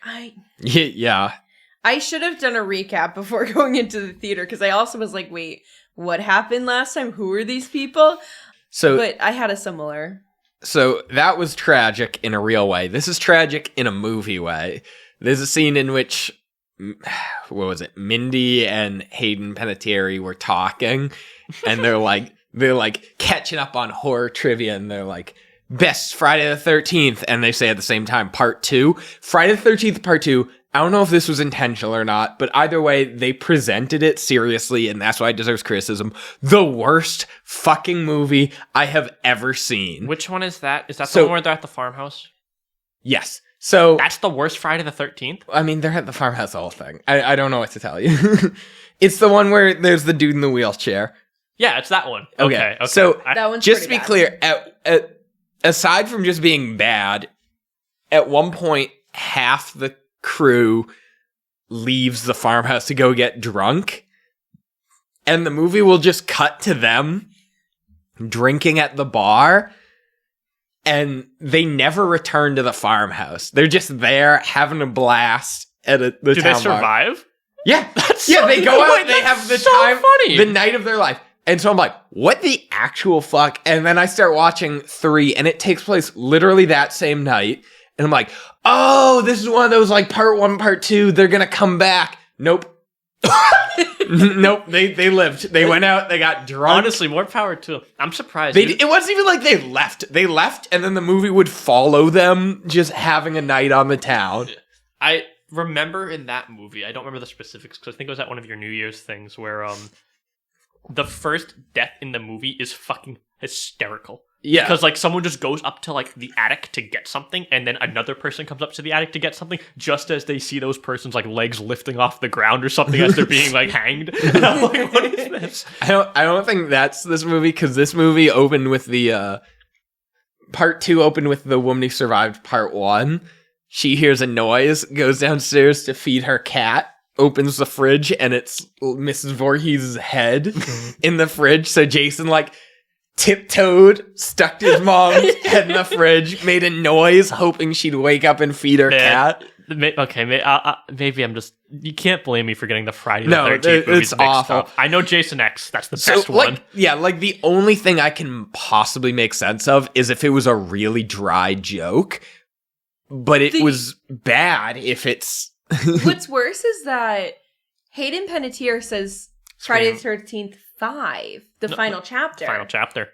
Yeah. I should have done a recap before going into the theater, because I also was like, wait, what happened last time? Who are these people? But I had a similar. So that was tragic in a real way. This is tragic in a movie way. There's a scene in which, what was it? Mindy and Hayden Panettiere were talking, and they're like catching up on horror trivia, and they're like, best Friday the 13th, and they say at the same time, part 2. Friday the 13th, part 2. I don't know if this was intentional or not, but either way, they presented it seriously, and that's why it deserves criticism. The worst fucking movie I have ever seen. Which one is that? Is that the one where they're at the farmhouse? Yes. So that's the worst Friday the 13th? I mean, they're at the farmhouse, the whole thing. I don't know what to tell you. It's the one where there's the dude in the wheelchair. Yeah, it's that one. Okay. So that one's just to be bad. clear, aside from just being bad, at one point, half the crew leaves the farmhouse to go get drunk, and the movie will just cut to them drinking at the bar, and they never return to the farmhouse. They're just there having a blast at the Do town they bar. survive? Yeah. That's yeah, so they go good. out, they have the That's so time, funny. the night of their life. And so I'm like, what the actual fuck? And then I start watching 3, and it takes place literally that same night. And I'm like, oh, this is one of those like part 1, part 2. They're going to come back. Nope. Nope. They lived. They went out. They got drunk. Honestly, more power to them. I'm surprised. It wasn't even like they left. They left, and then the movie would follow them just having a night on the town. remember in that movie, I don't remember the specifics because I think it was at one of your New Year's things where the first death in the movie is fucking hysterical. Yeah. Because, like, someone just goes up to, like, the attic to get something, and then another person comes up to the attic to get something, just as they see those person's, like, legs lifting off the ground or something as they're being, like, hanged. And I'm like, what is this? I don't think that's this movie, because this movie opened with the, part 2 opened with the woman who survived part 1. She hears a noise, goes downstairs to feed her cat, opens the fridge, and it's Mrs. Voorhees' head in the fridge, so Jason, like, tiptoed, stuck his mom's head in the fridge, made a noise, hoping she'd wake up and feed her cat. Okay, maybe I'm just... You can't blame me for getting the Friday the No, 13th movies it's mixed awful. up. I know Jason X, that's the best one. Yeah, like the only thing I can possibly make sense of is if it was a really dry joke, but it was bad if it's... What's worse is that Hayden Panettiere says Friday the 13th 5, final chapter. Final chapter.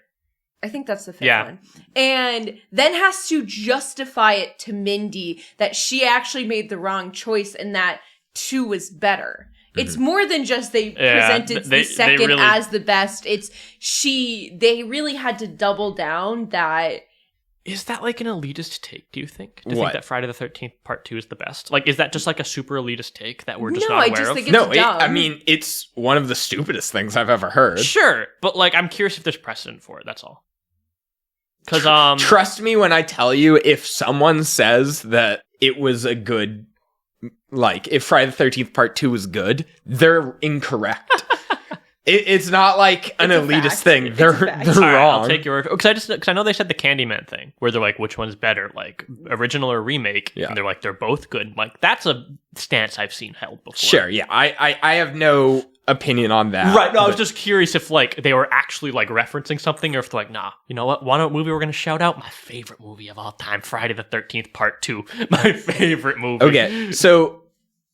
I think that's the 5th one. And then has to justify it to Mindy that she actually made the wrong choice and that 2 was better. It's more than just they presented the second as the best. They really had to double down that. Is that like an elitist take, do you think? Do you What? think that Friday the 13th part 2 is the best? Like, is that just like a super elitist take that we're just No, not I aware just of? think it's No, dumb. I mean, it's one of the stupidest things I've ever heard. Sure, but like, I'm curious if there's precedent for it, that's all. Because, Trust me when I tell you, if someone says that it was a good, like, if Friday the 13th part 2 was good, they're incorrect. It's not like an It's a elitist fact. thing. It's They're a fact. wrong. I'll take your word. Because I know they said the Candyman thing, where they're like, which one's better, like original or remake? Yeah. And they're like, they're both good. Like, that's a stance I've seen held before. Sure, yeah. I have no opinion on that. Right. No, I was but- just curious if like they were actually like referencing something, or if they're like, nah, you know what? One movie we're gonna shout out, my favorite movie of all time, Friday the 13th Part 2, my favorite movie. Okay, so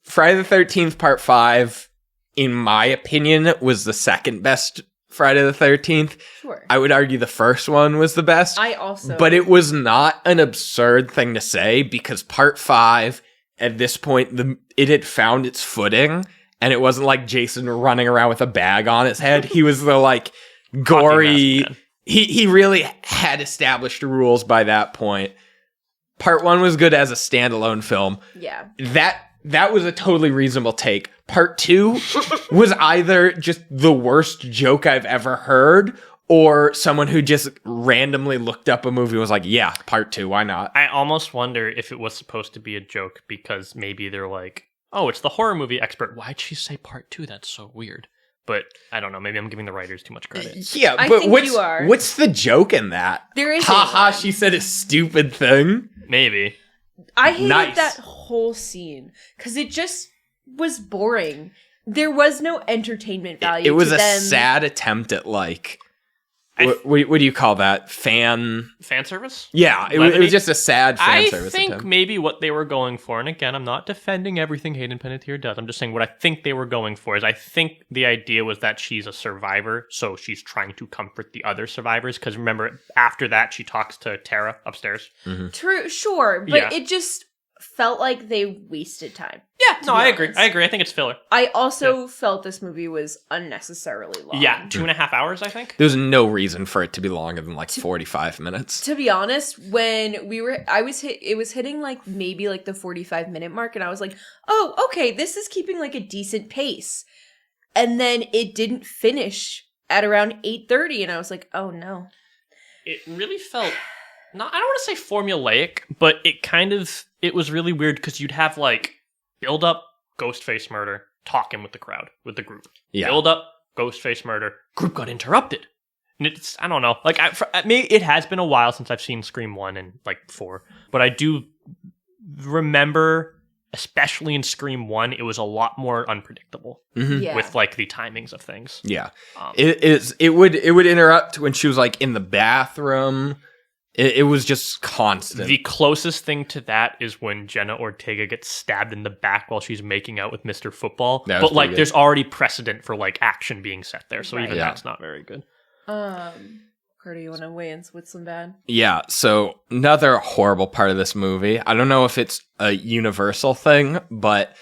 Friday the 13th part 5, in my opinion, was the second best Friday the 13th. Sure. I would argue the first one was the best. I also. But it was not an absurd thing to say, because part 5, at this point, it had found its footing, and it wasn't like Jason running around with a bag on his head. He was the, like, gory... Mess, man. He really had established rules by that point. Part 1 was good as a standalone film. Yeah. That was a totally reasonable take. Part 2 was either just the worst joke I've ever heard, or someone who just randomly looked up a movie and was like, yeah, part 2, why not? I almost wonder if it was supposed to be a joke because maybe they're like, oh, it's the horror movie expert. Why'd she say Part 2? That's so weird. But I don't know. Maybe I'm giving the writers too much credit. Yeah, I but think you are. what's the joke in that? There is Haha, one. she said a stupid thing. Maybe. I hated Nice. that whole scene because it just was boring. There was no entertainment value. It was to a them. sad attempt at, like, what do you call that? Fan service? Yeah, it Levity? was just a sad fan I service think attempt. maybe what they were going for, and again, I'm not defending everything Hayden Panettiere does. I'm just saying what I think they were going for is I think the idea was that she's a survivor, so she's trying to comfort the other survivors. Because remember, after that, she talks to Tara upstairs. True, sure, but Yeah. it just felt like they wasted time. Yeah, no, be I agree. honest. I agree. I think it's filler. I also felt this movie was unnecessarily long. Yeah, 2.5 hours, I think. There's no reason for it to be longer than, like, 45 minutes. To be honest, when it was hitting like maybe like the 45-minute mark, and I was like, oh, okay, this is keeping like a decent pace. And then it didn't finish at around 8:30, and I was like, oh no. It really felt I don't want to say formulaic, but it was really weird because you'd have like build up, Ghostface murder, talking with the crowd, with the group. Yeah. Build up, Ghostface murder, group got interrupted. And it's, I don't know, like it has been a while since I've seen Scream 1 and like 4, but I do remember, especially in Scream 1, it was a lot more unpredictable Yeah. with like the timings of things. Yeah. Um, It would interrupt when she was, like, in the bathroom. It was just constant. The closest thing to that is when Jenna Ortega gets stabbed in the back while she's making out with Mr. Football. That was But like, pretty good. there's already precedent for like action being set there, so Right. even Yeah. that's not very good. Carter, you want to weigh in with some bad? Yeah, so another horrible part of this movie. I don't know if it's a universal thing, but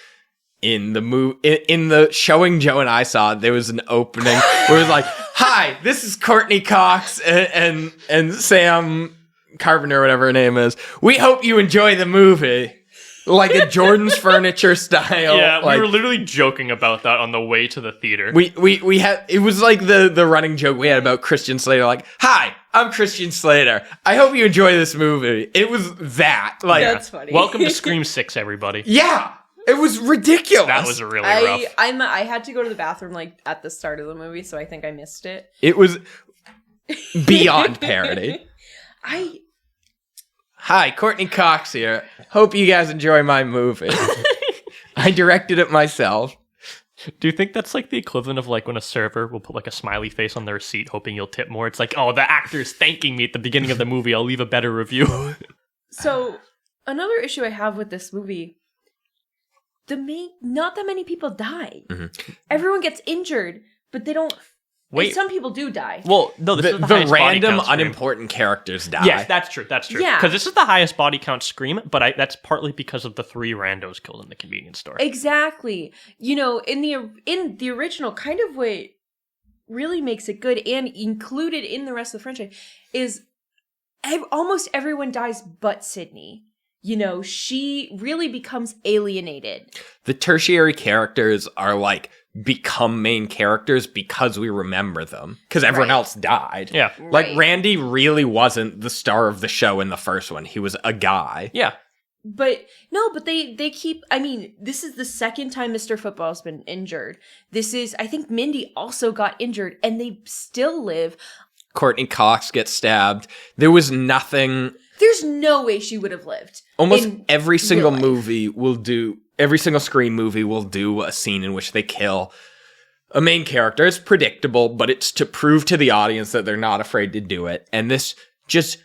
in the showing Joe and I saw, there was an opening where it was like, "Hi, this is Courtney Cox and Sam Carpenter, whatever her name is. We hope you enjoy the movie." Like a Jordan's Furniture style. Yeah, like, we were literally joking about that on the way to the theater. We had, it was like the running joke we had about Christian Slater, like, "Hi, I'm Christian Slater. I hope you enjoy this movie." It was that. Like, That's funny. Welcome to Scream 6, everybody. yeah, it was ridiculous. That was really rough. I had to go to the bathroom like at the start of the movie, so I think I missed it. It was beyond parody. Hi, Courtney Cox here. Hope you guys enjoy my movie. I directed it myself. Do you think that's like the equivalent of like when a server will put like a smiley face on their receipt hoping you'll tip more? It's like, oh, the actor's thanking me at the beginning of the movie. I'll leave a better review. So, another issue I have with this movie, not that many people die. Mm-hmm. Everyone gets injured, but they don't. Wait. Some people do die. Well, no, this is the highest body random count Scream. unimportant characters die. Yes, that's true. That's true. Yeah. Because this is the highest body count Scream, but that's partly because of the 3 randos killed in the convenience store. Exactly. You know, in the original, kind of what really makes it good and included in the rest of the franchise is almost everyone dies but Sydney. You know, she really becomes alienated. The tertiary characters are like become main characters because we remember them. Because everyone Right. else died. Yeah. Like, Right. Randy really wasn't the star of the show in the first one. He was a guy. Yeah. But they keep, I mean, this is the second time Mr. Football's been injured. I think Mindy also got injured and they still live. Courtney Cox gets stabbed. There was nothing. There's no way she would have lived. Almost in every single real life. movie will do, every single Scream movie will do a scene in which they kill a main character. It's predictable, but it's to prove to the audience that they're not afraid to do it. And this just,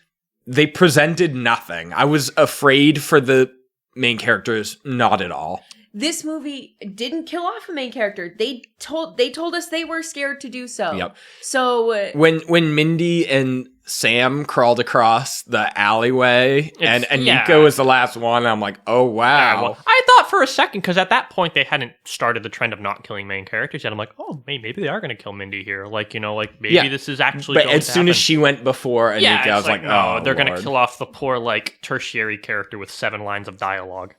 they presented nothing. I was afraid for the main characters, not at all. This movie didn't kill off a main character. They told us they were scared to do so. Yep. So When Mindy and Sam crawled across the alleyway and yeah. Nico was the last one, I'm like, oh wow. Yeah, well, I thought for a second, because at that point they hadn't started the trend of not killing main characters yet. I'm like, oh, maybe they are going to kill Mindy here. Like, you know, like maybe this is actually But going as to soon as happen. she went before Anika, Yeah, I was like, no, oh, they're going to Lord. kill off the poor, like, tertiary character with 7 lines of dialogue.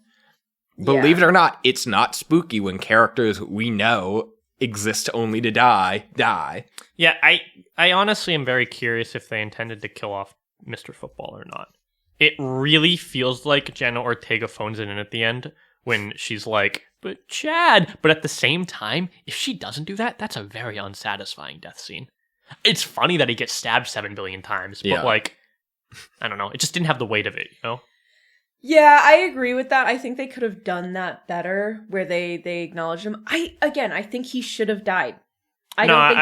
Believe it or not, it's not spooky when characters we know exist only to die. Yeah, I honestly am very curious if they intended to kill off Mr. Football or not. It really feels like Jenna Ortega phones it in at the end when she's like, but Chad. But at the same time, if she doesn't do that, that's a very unsatisfying death scene. It's funny that he gets stabbed 7 billion times, but like, I don't know. It just didn't have the weight of it, you know? yeah, I agree with that. I think they could have done that better, where they acknowledged him. I think he should have died. I don't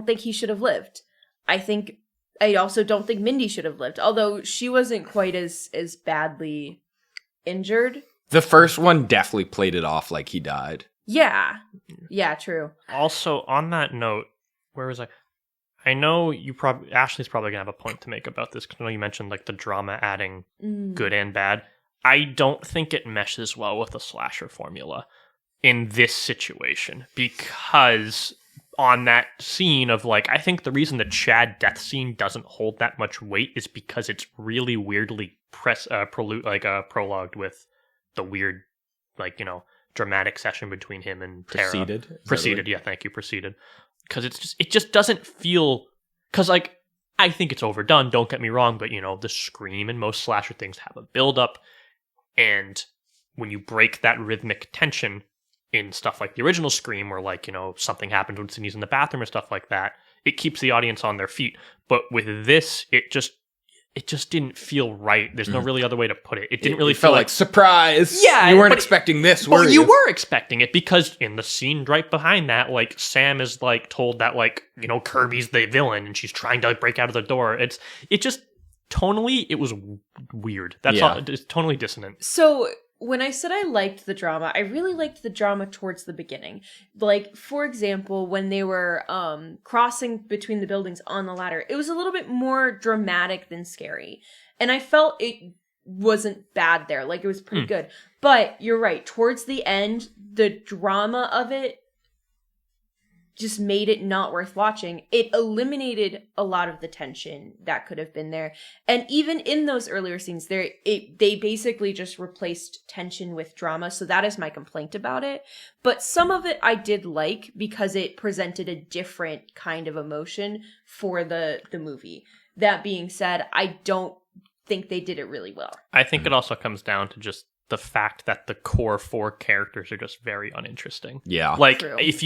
think he should have lived. I also don't think Mindy should have lived, although she wasn't quite as badly injured. The first one definitely played it off like he died. Yeah. Yeah, true. Also, on that note, where was I? I know Ashley's probably gonna have a point to make about this, because I know you mentioned like the drama adding good and bad. I don't think it meshes well with the slasher formula in this situation, because on that scene of like, I think the reason the Chad death scene doesn't hold that much weight is because it's really weirdly prologued with the weird, like, you know, dramatic session between him and Tara. Proceeded, yeah, thank you, proceeded. Because it just doesn't feel, because like, I think it's overdone, don't get me wrong, but you know, the Scream and most slasher things have a build up, and when you break that rhythmic tension in stuff like the original Scream, where like, you know, something happens when Sydney's in the bathroom or stuff like that, it keeps the audience on their feet. But with this, it just didn't feel right. There's no really other way to put it. It didn't really feel like surprise. Yeah, you weren't but expecting this, Well, were you you? were expecting it, because in the scene right behind that, like, Sam is like told that, like, you know, Kirby's the villain and she's trying to break out of the door. It just tonally, it was weird. That's all. It's tonally dissonant. So when I said I liked the drama, I really liked the drama towards the beginning. Like, for example, when they were crossing between the buildings on the ladder, it was a little bit more dramatic than scary. And I felt it wasn't bad there. Like, it was pretty good. But you're right. Towards the end, the drama of it just made it not worth watching. It eliminated a lot of the tension that could have been there. And even in those earlier scenes, they basically just replaced tension with drama. So that is my complaint about it. But some of it I did like because it presented a different kind of emotion for the movie. That being said, I don't think they did it really well. I think it also comes down to just the fact that the core 4 characters are just very uninteresting. Yeah. Like, True. if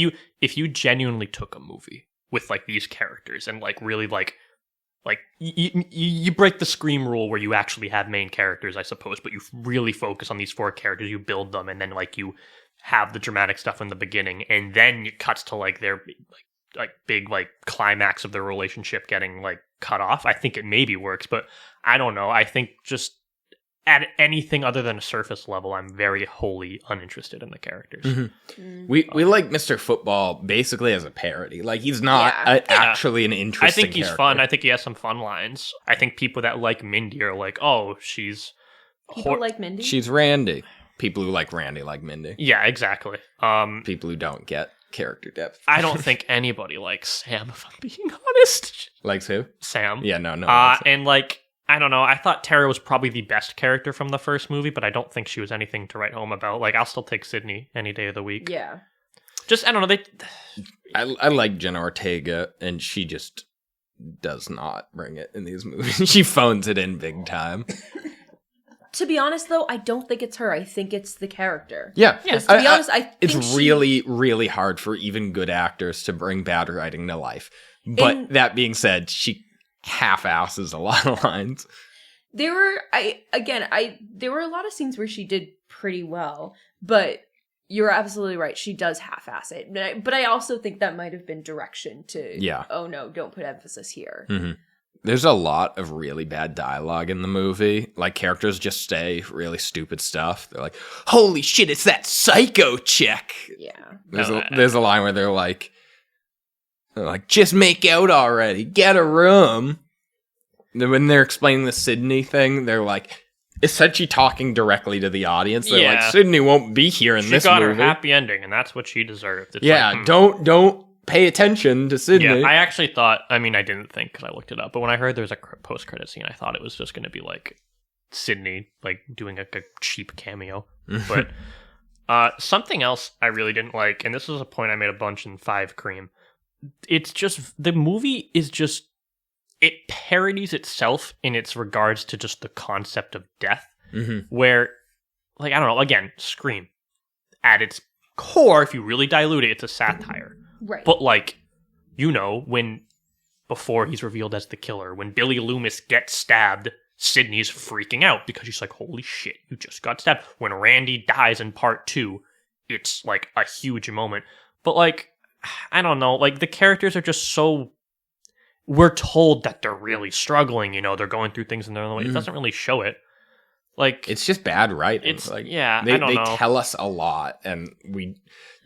you genuinely took a movie with, like, these characters and, like, really, like you break the Scream rule where you actually have main characters, I suppose, but you really focus on these 4 characters, you build them, and then, like, you have the dramatic stuff in the beginning, and then it cuts to, like, their, like big, like, climax of their relationship getting, like, cut off. I think it maybe works, but I don't know. I think just at anything other than a surface level, I'm very wholly uninterested in the characters. Mm-hmm. We like Mr. Football basically as a parody. Like, he's not actually an interesting I think he's character. fun. I think he has some fun lines. I think people that like Mindy are like, oh, she's... People like Mindy? She's Randy. People who like Randy like Mindy. Yeah, exactly. People who don't get character depth. I don't think anybody likes Sam, if I'm being honest. Likes who? Sam. Yeah, no. And, like, I don't know. I thought Tara was probably the best character from the first movie, but I don't think she was anything to write home about. Like, I'll still take Sydney any day of the week. Yeah. Just, I don't know. I like Jenna Ortega, and she just does not bring it in these movies. She phones it in big time. To be honest, though, I don't think it's her. I think it's the character. Yeah. To be honest, I think it's really, really hard for even good actors to bring bad writing to life. But that being said, she half-asses a lot of lines. There were a lot of scenes where she did pretty well, but you're absolutely right. She does half-ass it. But I also think that might have been direction to, oh no, don't put emphasis here. Mm-hmm. There's a lot of really bad dialogue in the movie. Like, characters just say really stupid stuff. They're like, holy shit, it's that psycho chick. Yeah. There's a line where they're like, just make out already. Get a room. When they're explaining the Sydney thing, they're like, essentially talking directly to the audience. They're like, Sydney won't be here in this movie. She got her happy ending, and that's what she deserved. It's like, don't pay attention to Sydney. Yeah, I actually thought, I didn't think because I looked it up, but when I heard there was a post-credit scene, I thought it was just going to be like Sydney, like, doing a cheap cameo. But something else I really didn't like, and this was a point I made a bunch in 5 Cream, it's just, the movie is just, it parodies itself in its regards to just the concept of death, where, like, I don't know, again, Scream, at its core, if you really dilute it, it's a satire. Right. But, like, you know, before he's revealed as the killer, when Billy Loomis gets stabbed, Sydney's freaking out because she's like, holy shit, you just got stabbed. When Randy dies in part 2, it's, like, a huge moment. But, like, I don't know, like, the characters are just so... We're told that they're really struggling, you know, they're going through things in their own way. It doesn't really show it. Like, it's just bad writing. It's like, I don't know. They tell us a lot, and we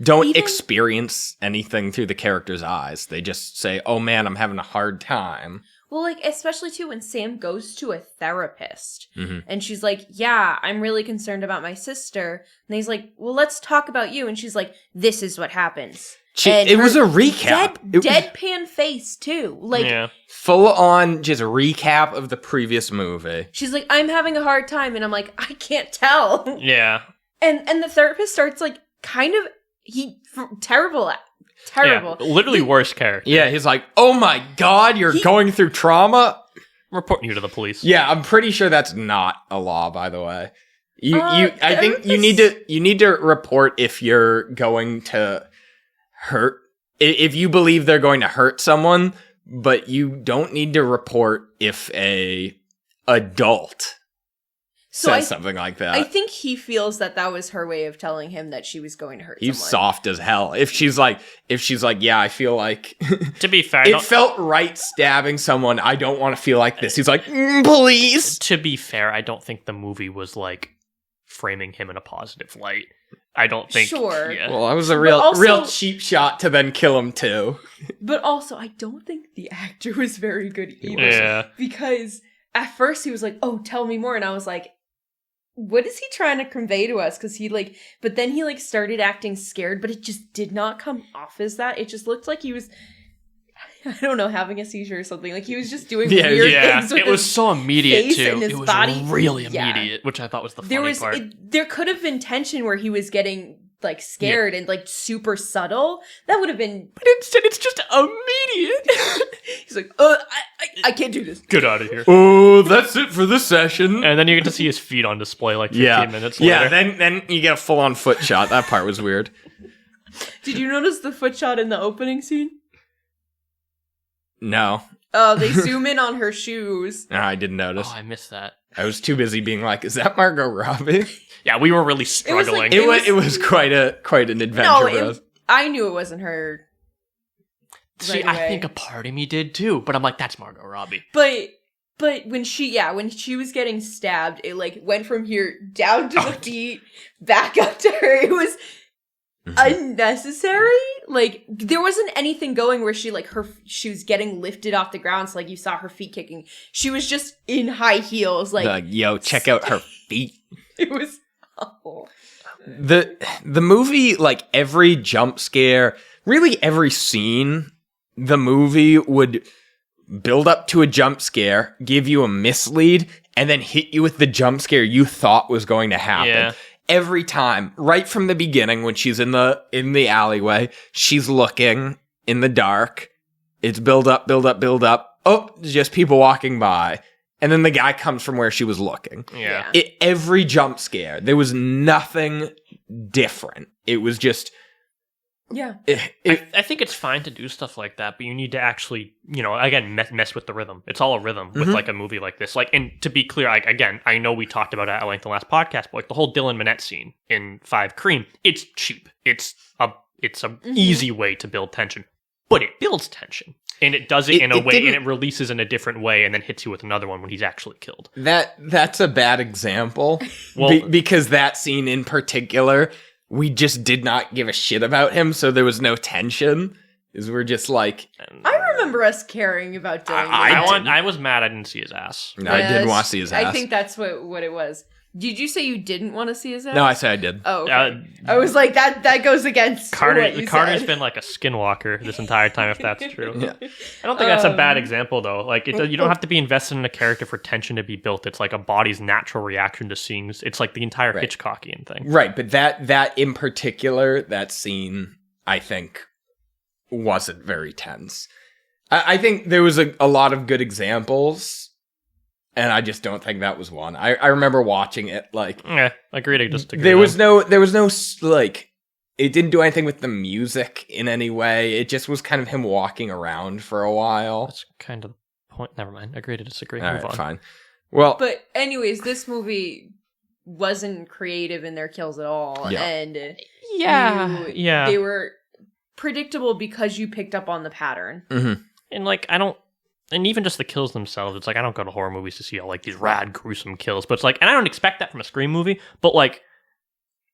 don't experience anything through the character's eyes. They just say, oh man, I'm having a hard time. Well, like, especially too when Sam goes to a therapist and she's like, yeah, I'm really concerned about my sister. And he's like, well, let's talk about you. And she's like, this is what happens. It was a recap. Deadpan face too. Like, full on just a recap of the previous movie. She's like, I'm having a hard time. And I'm like, I can't tell. Yeah. And the therapist starts like kind of, terrible. Yeah, literally worst character. Yeah, he's like, oh my god, you're going through trauma? Reporting you to the police. Yeah, I'm pretty sure that's not a law, by the way. I think you need to report if you're going to hurt, if you believe they're going to hurt someone, but you don't need to report if a adult says something like that. I think he feels that was her way of telling him that she was going to hurt someone. He's soft as hell. If she's like, yeah, I feel like... To be fair... it felt right stabbing someone. I don't want to feel like this. He's like, please. To be fair, I don't think the movie was like framing him in a positive light. I don't think. Sure. Yeah. Well, that was a also- real cheap shot to then kill him too. But also, I don't think the actor was very good either. Yeah. Because at first he was like, "Oh, tell me more," and I was like, "What is he trying to convey to us?" Because but then he like started acting scared, but it just did not come off as that. It just looked like he was, I don't know, having a seizure or something. Like he was just doing weird things. With It was so immediate face too. and his It was body. really Yeah. immediate, which I thought was the funny part. There could have been tension where he was getting like scared and like super subtle. That would have been. But instead, it's just immediate. He's like, I can't do this. Get out of here. Oh, that's it for this session. And then you get to see his feet on display like 15 minutes later. Yeah, then you get a full-on foot shot. That part was weird. Did you notice the foot shot in the opening scene? No. Oh, they zoom in on her shoes. No, I didn't notice. Oh, I missed that. I was too busy being like, is that Margot Robbie? Yeah, we were really struggling. It was quite an adventure for us. I knew it wasn't her. See, right I away. think a part of me did too, but I'm like, that's Margot Robbie. But when she was getting stabbed, it like went from here down to the feet, back up to her. It was unnecessary. Like there wasn't anything going where she was getting lifted off the ground, so like you saw her feet kicking. She was just in high heels, like yo, check out her feet. it was awful. The movie, like every jump scare, really every scene, the movie would build up to a jump scare, give you a mislead, and then hit you with the jump scare you thought was going to happen. Yeah. Every time, right from the beginning, when she's in the alleyway, she's looking in the dark. It's build up. Oh, just people walking by. And then the guy comes from where she was looking. Yeah. Every jump scare, there was nothing different. It was just... Yeah. I think it's fine to do stuff like that, but you need to actually, again, mess with the rhythm. It's all a rhythm with like a movie like this. Like, and to be clear, again, I know we talked about it at length in the last podcast, but like the whole Dylan Minnette scene in 5 Cream, it's cheap. It's a easy way to build tension, but it builds tension. And it does it in a way, and it releases in a different way, and then hits you with another one when he's actually killed. That's a bad example. Well, because that scene in particular, we just did not give a shit about him, so there was no tension. Is we're just like... I remember us caring about Dylan. I was mad I didn't see his ass. No, I didn't want to see his ass. I think that's what it was. Did you say you didn't want to see his ass? No, I said I did. Oh, okay. I was like, that goes against what you Carter's said. been like a skinwalker this entire time, if that's true. Yeah. I don't think that's a bad example, though. Like, you don't have to be invested in a character for tension to be built. It's like a body's natural reaction to seeing. It's like the entire Hitchcockian thing. Right, but that in particular, that scene, I think, wasn't very tense. I think there was a lot of good examples, and I just don't think that was one. I remember watching it, like... Yeah, agree to disagree. There was no, like... It didn't do anything with the music in any way. It just was kind of him walking around for a while. That's kind of the point. Never mind. Agree to disagree. All Move right, on. fine. Well... But anyways, this movie wasn't creative in their kills at all. Yeah. And Yeah. they were predictable because you picked up on the pattern. Mm-hmm. And like, and even just the kills themselves, it's like, I don't go to horror movies to see all like these rad, gruesome kills, but it's like, and I don't expect that from a Scream movie, but like,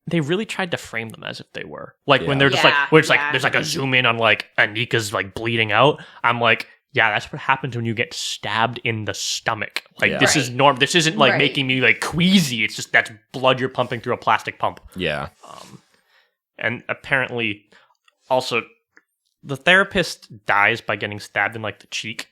they really tried to frame them as if they were. Like, when they're just like, where it's like, there's like a zoom in on like, Anika's like bleeding out, I'm like, yeah, that's what happens when you get stabbed in the stomach. Like, this is norm. This isn't like making me like queasy, it's just that's blood you're pumping through a plastic pump. Yeah. And apparently, also, the therapist dies by getting stabbed in like the cheek,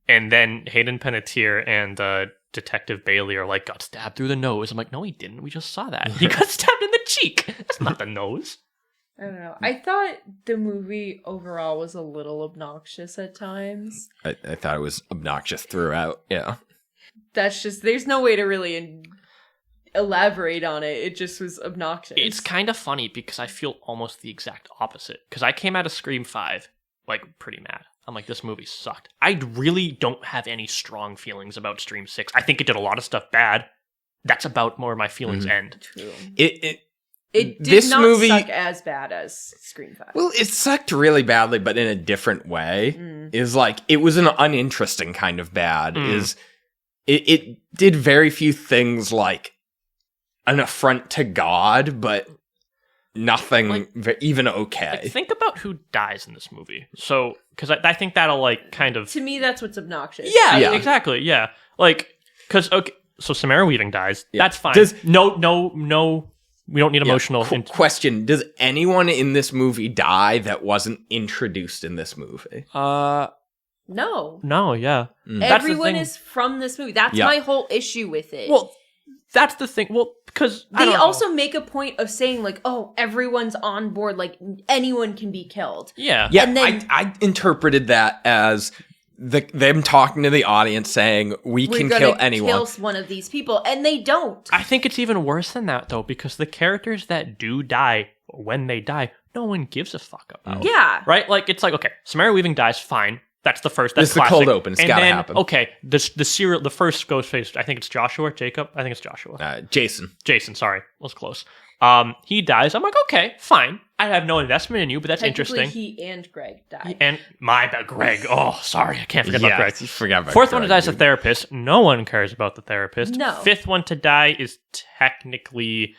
and then Hayden Panettiere and Detective Bailey are like, got stabbed through the nose. I'm like, no, he didn't. We just saw that. He got stabbed in the cheek. That's not the nose. I don't know. I thought the movie overall was a little obnoxious at times. I thought it was obnoxious throughout. Yeah. That's just, there's no way to really elaborate on it. It just was obnoxious. It's kind of funny because I feel almost the exact opposite. Because I came out of Scream 5, like, pretty mad. I'm like, this movie sucked. I really don't have any strong feelings about Scream 6. I think it did a lot of stuff bad. That's about where my feelings end. True. It did this not movie, suck as bad as Scream 5. Well, it sucked really badly, but in a different way. Is like, it was an uninteresting kind of bad. Is it did very few things like an affront to God, but nothing even okay. Like, think about who dies in this movie. So, because I think that'll like kind of To me, that's what's obnoxious. yeah. Exactly, yeah. Like, because okay, so Samara Weaving dies. Yeah. That's fine. No. We don't need emotional. Question: does anyone in this movie die that wasn't introduced in this movie? No. No, yeah. Everyone is from this movie. That's my whole issue with it. Well, that's the thing. Well, because they also make a point of saying like, "Oh, everyone's on board. Like anyone can be killed." Yeah. And then I interpreted that as them talking to the audience saying, "We can kill anyone." Kill one of these people, and they don't. I think it's even worse than that though, because the characters that do die, when they die, no one gives a fuck about. Yeah. Right? Like it's like, okay, Samara Weaving dies, fine. That's the first. That's This is the classic. cold open. It's and gotta then, happen. Okay, the first Ghostface. I think it's Jacob. I think it's Joshua. Jason. Sorry, was close. He dies. I'm like, okay, fine. I have no investment in you, but that's interesting. He and Greg died. And my bad, Greg. Oh, sorry, I can't forget about Greg. You forgot about Fourth Greg, one to die is the dude. therapist. No one cares about the therapist. No. Fifth one to die is technically,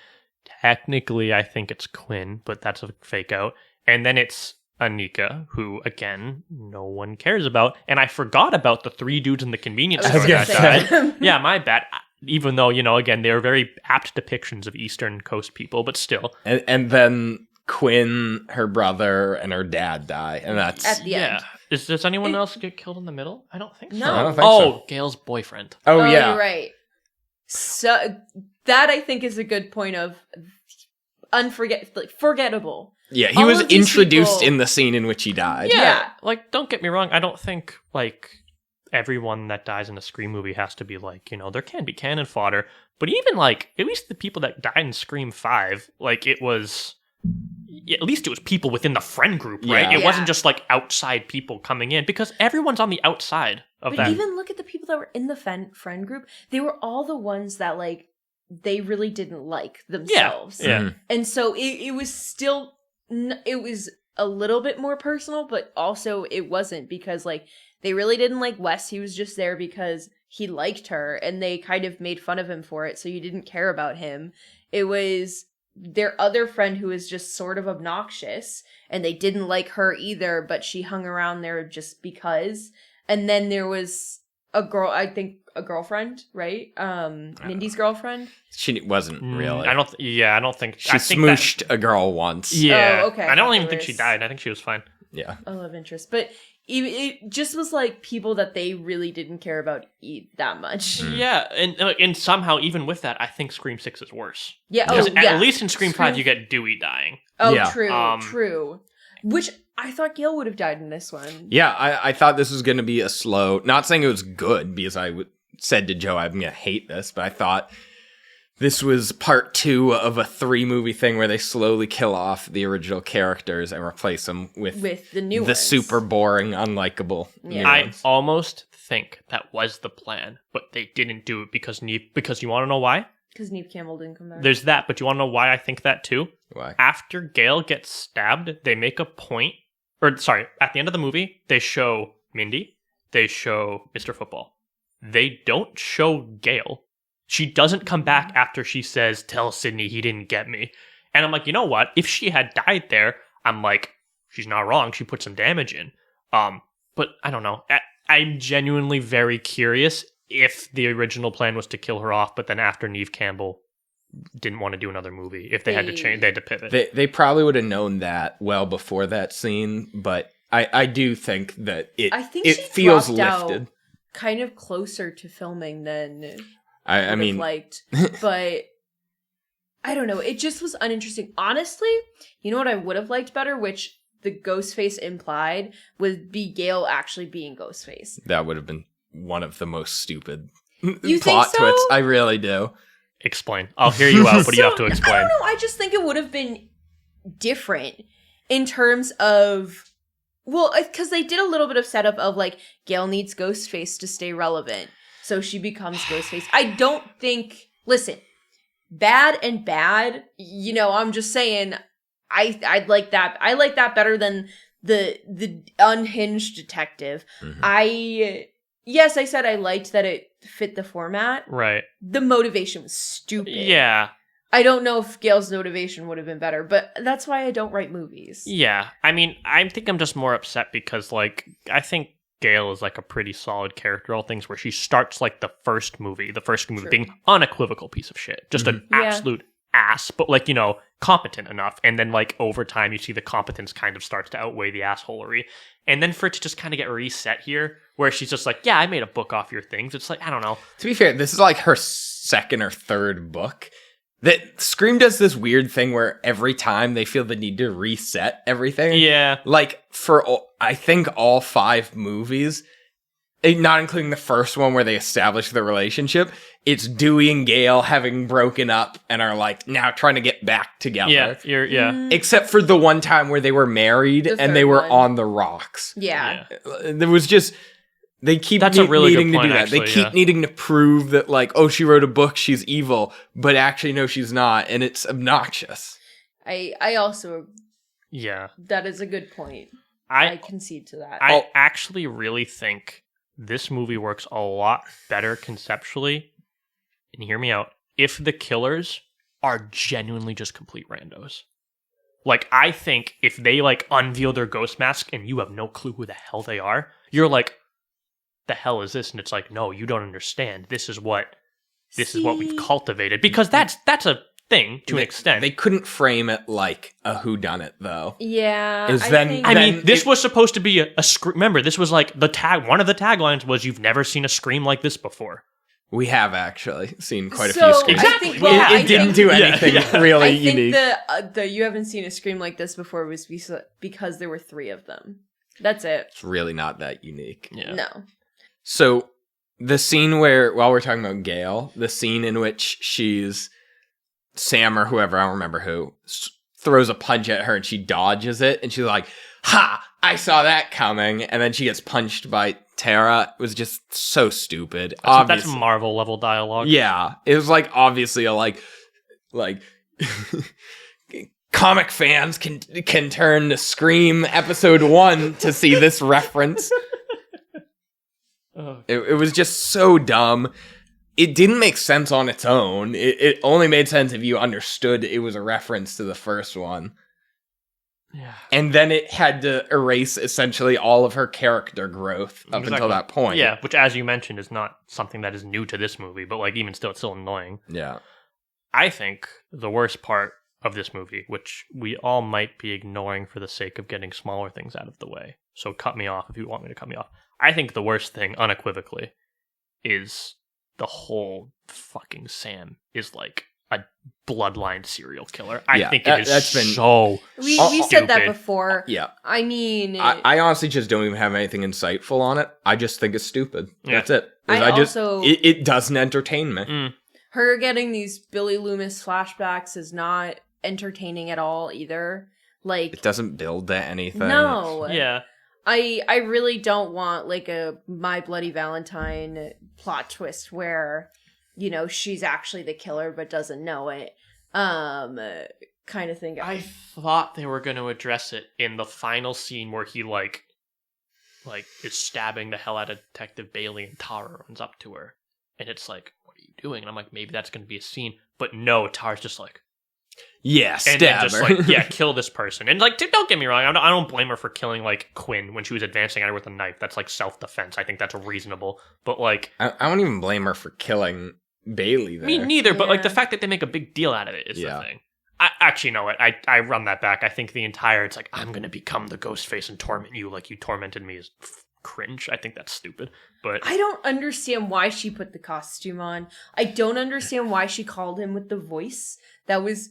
I think it's Quinn, but that's a fake out. And then it's Anika, who, again, no one cares about. And I forgot about the three dudes in the convenience store that died. Yeah, my bad. Even though, again, they're very apt depictions of Eastern Coast people, but still. And then Quinn, her brother, and her dad die. And that's... At the end. Does anyone else get killed in the middle? I don't think so. No. I don't think so. Gail's boyfriend. Oh, yeah. You're right. So that I think is a good point of forgettable. Yeah, he All was of these introduced people- in the scene in which he died. Yeah. Like, don't get me wrong. I don't think, like, everyone that dies in a Scream movie has to be, like, there can be cannon fodder. But even, like, at least the people that died in Scream 5, like, it was... At least it was people within the friend group, right? Yeah. It wasn't just, like, outside people coming in. Because everyone's on the outside of But that. even look at the people that were in the friend group. They were all the ones that, like, they really didn't like themselves. Yeah. Mhm. And so it was still... It was a little bit more personal, but also it wasn't, because like they really didn't like Wes. He was just there because he liked her, and they kind of made fun of him for it, so you didn't care about him. It was their other friend who was just sort of obnoxious, and they didn't like her either, but she hung around there just because. And then there was a girl, I think a girlfriend, right? Mindy's girlfriend. She wasn't really. I don't think... She smooshed a girl once. Yeah. Oh, okay. I don't even There think she was- died. I think she was fine. Yeah. A love interest, but it just was like people that they really didn't care about that much. Yeah, and somehow, even with that, I think Scream 6 is worse. Yeah, Because yeah. at least in Scream 5, you get Dewey dying. Oh, Yeah. true. Which I thought Gail would have died in this one. Yeah, I thought this was going to be a slow... Not saying it was good, because I said to Joe, I'm going to hate this, but I thought this was part 2 of a 3-movie thing where they slowly kill off the original characters and replace them with the new the ones. super boring, unlikable new Yeah. I ones. almost think that was the plan, but they didn't do it because you want to know why? Because Neve Campbell didn't come back. There's that, but you want to know why I think that too? Why? After Gail gets stabbed, they make a point, at the end of the movie, they show Mindy, they show Mr. Football. They don't show Gail. She doesn't come back after she says, "Tell Sydney he didn't get me." And I'm like, you know what? If she had died there, I'm like, she's not wrong. She put some damage in. But I don't know. I'm genuinely very curious if the original plan was to kill her off, but then after Neve Campbell didn't want to do another movie, if they had to change, they had to pivot. They probably would have known that well before that scene, but I do think that I think it she feels dropped lifted. out kind of closer to filming than I would mean, have liked, but I don't know. It just was uninteresting. Honestly, you know what I would have liked better, which the Ghostface implied, would be Gail actually being Ghostface. that would have been one of the most stupid You plot think so? twists. I really do. Explain. I'll hear you out. What do you have to I explain? don't know. I just think it would have been different in terms of, well, because they did a little bit of setup of like Gail needs Ghostface to stay relevant, so she becomes Ghostface. I don't think. Listen, bad and bad. I'm just saying. I'd like that. I like that better than the unhinged detective. Mhm. Yes, I said I liked that it fit the format. Right. The motivation was stupid. Yeah. I don't know if Gail's motivation would have been better, but that's why I don't write movies. Yeah, I mean, I think I'm just more upset because, like, I think Gail is, like, a pretty solid character, all things where she starts, like, the first movie True. being unequivocal piece of shit. Just an absolute ass, but, like, you know, competent enough. And then, like, over time, you see the competence kind of starts to outweigh the assholery. And then for it to just kind of get reset here, where she's just like, yeah, I made a book off your things. It's like, I don't know. To be fair, this is like her second or third book. That Scream does this weird thing where every time they feel the need to reset everything. Yeah. Like, I think all 5 movies, not including the first one where they establish the relationship, it's Dewey and Gale having broken up and are, like, now trying to get back together. Yeah. Except for the one time where they were married and they were on the rocks. Yeah. There was just... They keep That's a really needing good point, to do that. actually, They keep needing to prove that, like, oh, she wrote a book, she's evil, but actually, no, she's not, and it's obnoxious. I also... Yeah. That is a good point. I I concede to that. I actually really think this movie works a lot better conceptually, and hear me out, if the killers are genuinely just complete randos. Like, I think if they, like, unveil their ghost mask and you have no clue who the hell they are, you're like, the hell is this? And it's like, no, you don't understand. This is what we've cultivated. Because that's a thing to an extent. They couldn't frame it like a whodunit, though. Yeah. I mean, this was supposed to be a Scream. Remember, this was like one of the taglines was, you've never seen a Scream like this before. We have actually seen quite a So, few Screams. Exactly. I think, well, It didn't do anything really I think unique. the you haven't seen a Scream like this before was because there were 3 of them. That's it. It's really not that unique. Yeah. No. So, the scene while we're talking about Gale, the scene in which she's Sam or whoever, I don't remember who, throws a punch at her and she dodges it and she's like, ha, I saw that coming. And then she gets punched by Tara. It was just so stupid. That's Marvel level dialogue. Yeah. It was like, obviously a like comic fans can turn to Scream episode 1 to see this reference. It was just so dumb. It didn't make sense on its own. It only made sense if you understood it was a reference to the first one. Yeah. And then it had to erase essentially all of her character growth up until that point. Yeah, which, as you mentioned, is not something that is new to this movie, but, like, even still, it's still annoying. Yeah. I think the worst part of this movie, which we all might be ignoring for the sake of getting smaller things out of the way, so cut me off if you want me to cut me off. I think the worst thing, unequivocally, is the whole fucking Sam is like a bloodline serial killer. I think it is so We stupid. said that before. Yeah. I mean... I honestly just don't even have anything insightful on it. I just think it's stupid. Yeah. That's it. It doesn't entertain me. Her getting these Billy Loomis flashbacks is not entertaining at all either. Like, It doesn't build to anything. no. Yeah. I really don't want, like, a My Bloody Valentine plot twist where, you know, she's actually the killer but doesn't know it. Kind of thing. I thought they were going to address it in the final scene where he, like is stabbing the hell out of Detective Bailey and Tara runs up to her. And it's like, what are you doing? And I'm like, maybe that's going to be a scene. But no, Tara's just like, yeah, and then stab just her. like, yeah, kill this person. And like, dude, don't get me wrong, I don't blame her for killing like Quinn when she was advancing at her with a knife. That's like self-defense. I think that's reasonable. But like, I don't even blame her for killing Bailey there. me neither. But like Yeah. the fact that they make a big deal out of it is the thing. I actually know it. I run that back. I think the entire it's like, I'm gonna become the ghost face and torment you like you tormented me is cringe. I think that's stupid. But I don't understand why she put the costume on. I don't understand why she called him with the voice. That was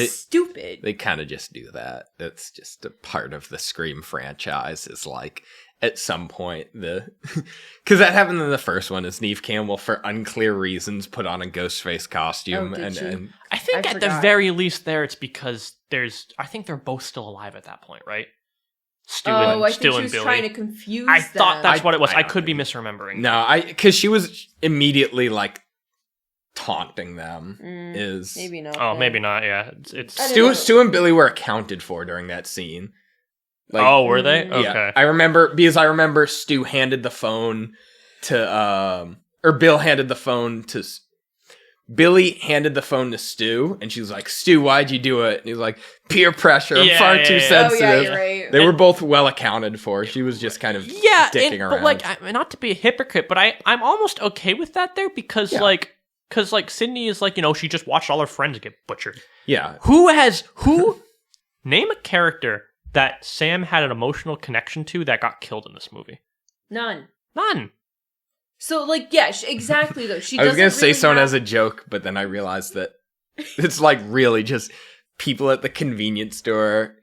stupid. They kind of just do that. That's just a part of the Scream franchise. Is like at some point because that happened in the first one. Is Neve Campbell for unclear reasons put on a Ghostface costume and I think at the very least there it's because I think they're both still alive at that point, right? Stu I think she and was Billy. trying to confuse I them. thought that's what it was. I I don't could be think- misremembering. no, because she was immediately like taunting them. Maybe not. Oh, then. maybe not. Yeah, it's I don't know. Stu and Billy were accounted for during that scene. Like, oh, were they? Yeah. Okay. I remember Stu handed the phone to or Bill handed the phone to Billy handed the phone to Stu, and she was like, Stu, why'd you do it? And he was like, peer pressure, I'm far too sensitive. Oh, yeah, you're right. They were both well accounted for. She was just kind of dicking around. But like, not to be a hypocrite, but I'm almost okay with that there because Sydney is like, she just watched all her friends get butchered. Yeah. Who name a character that Sam had an emotional connection to that got killed in this movie? None. So, exactly, though. She I was going to say someone have... as a joke, but then I realized that it's, really just people at the convenience store,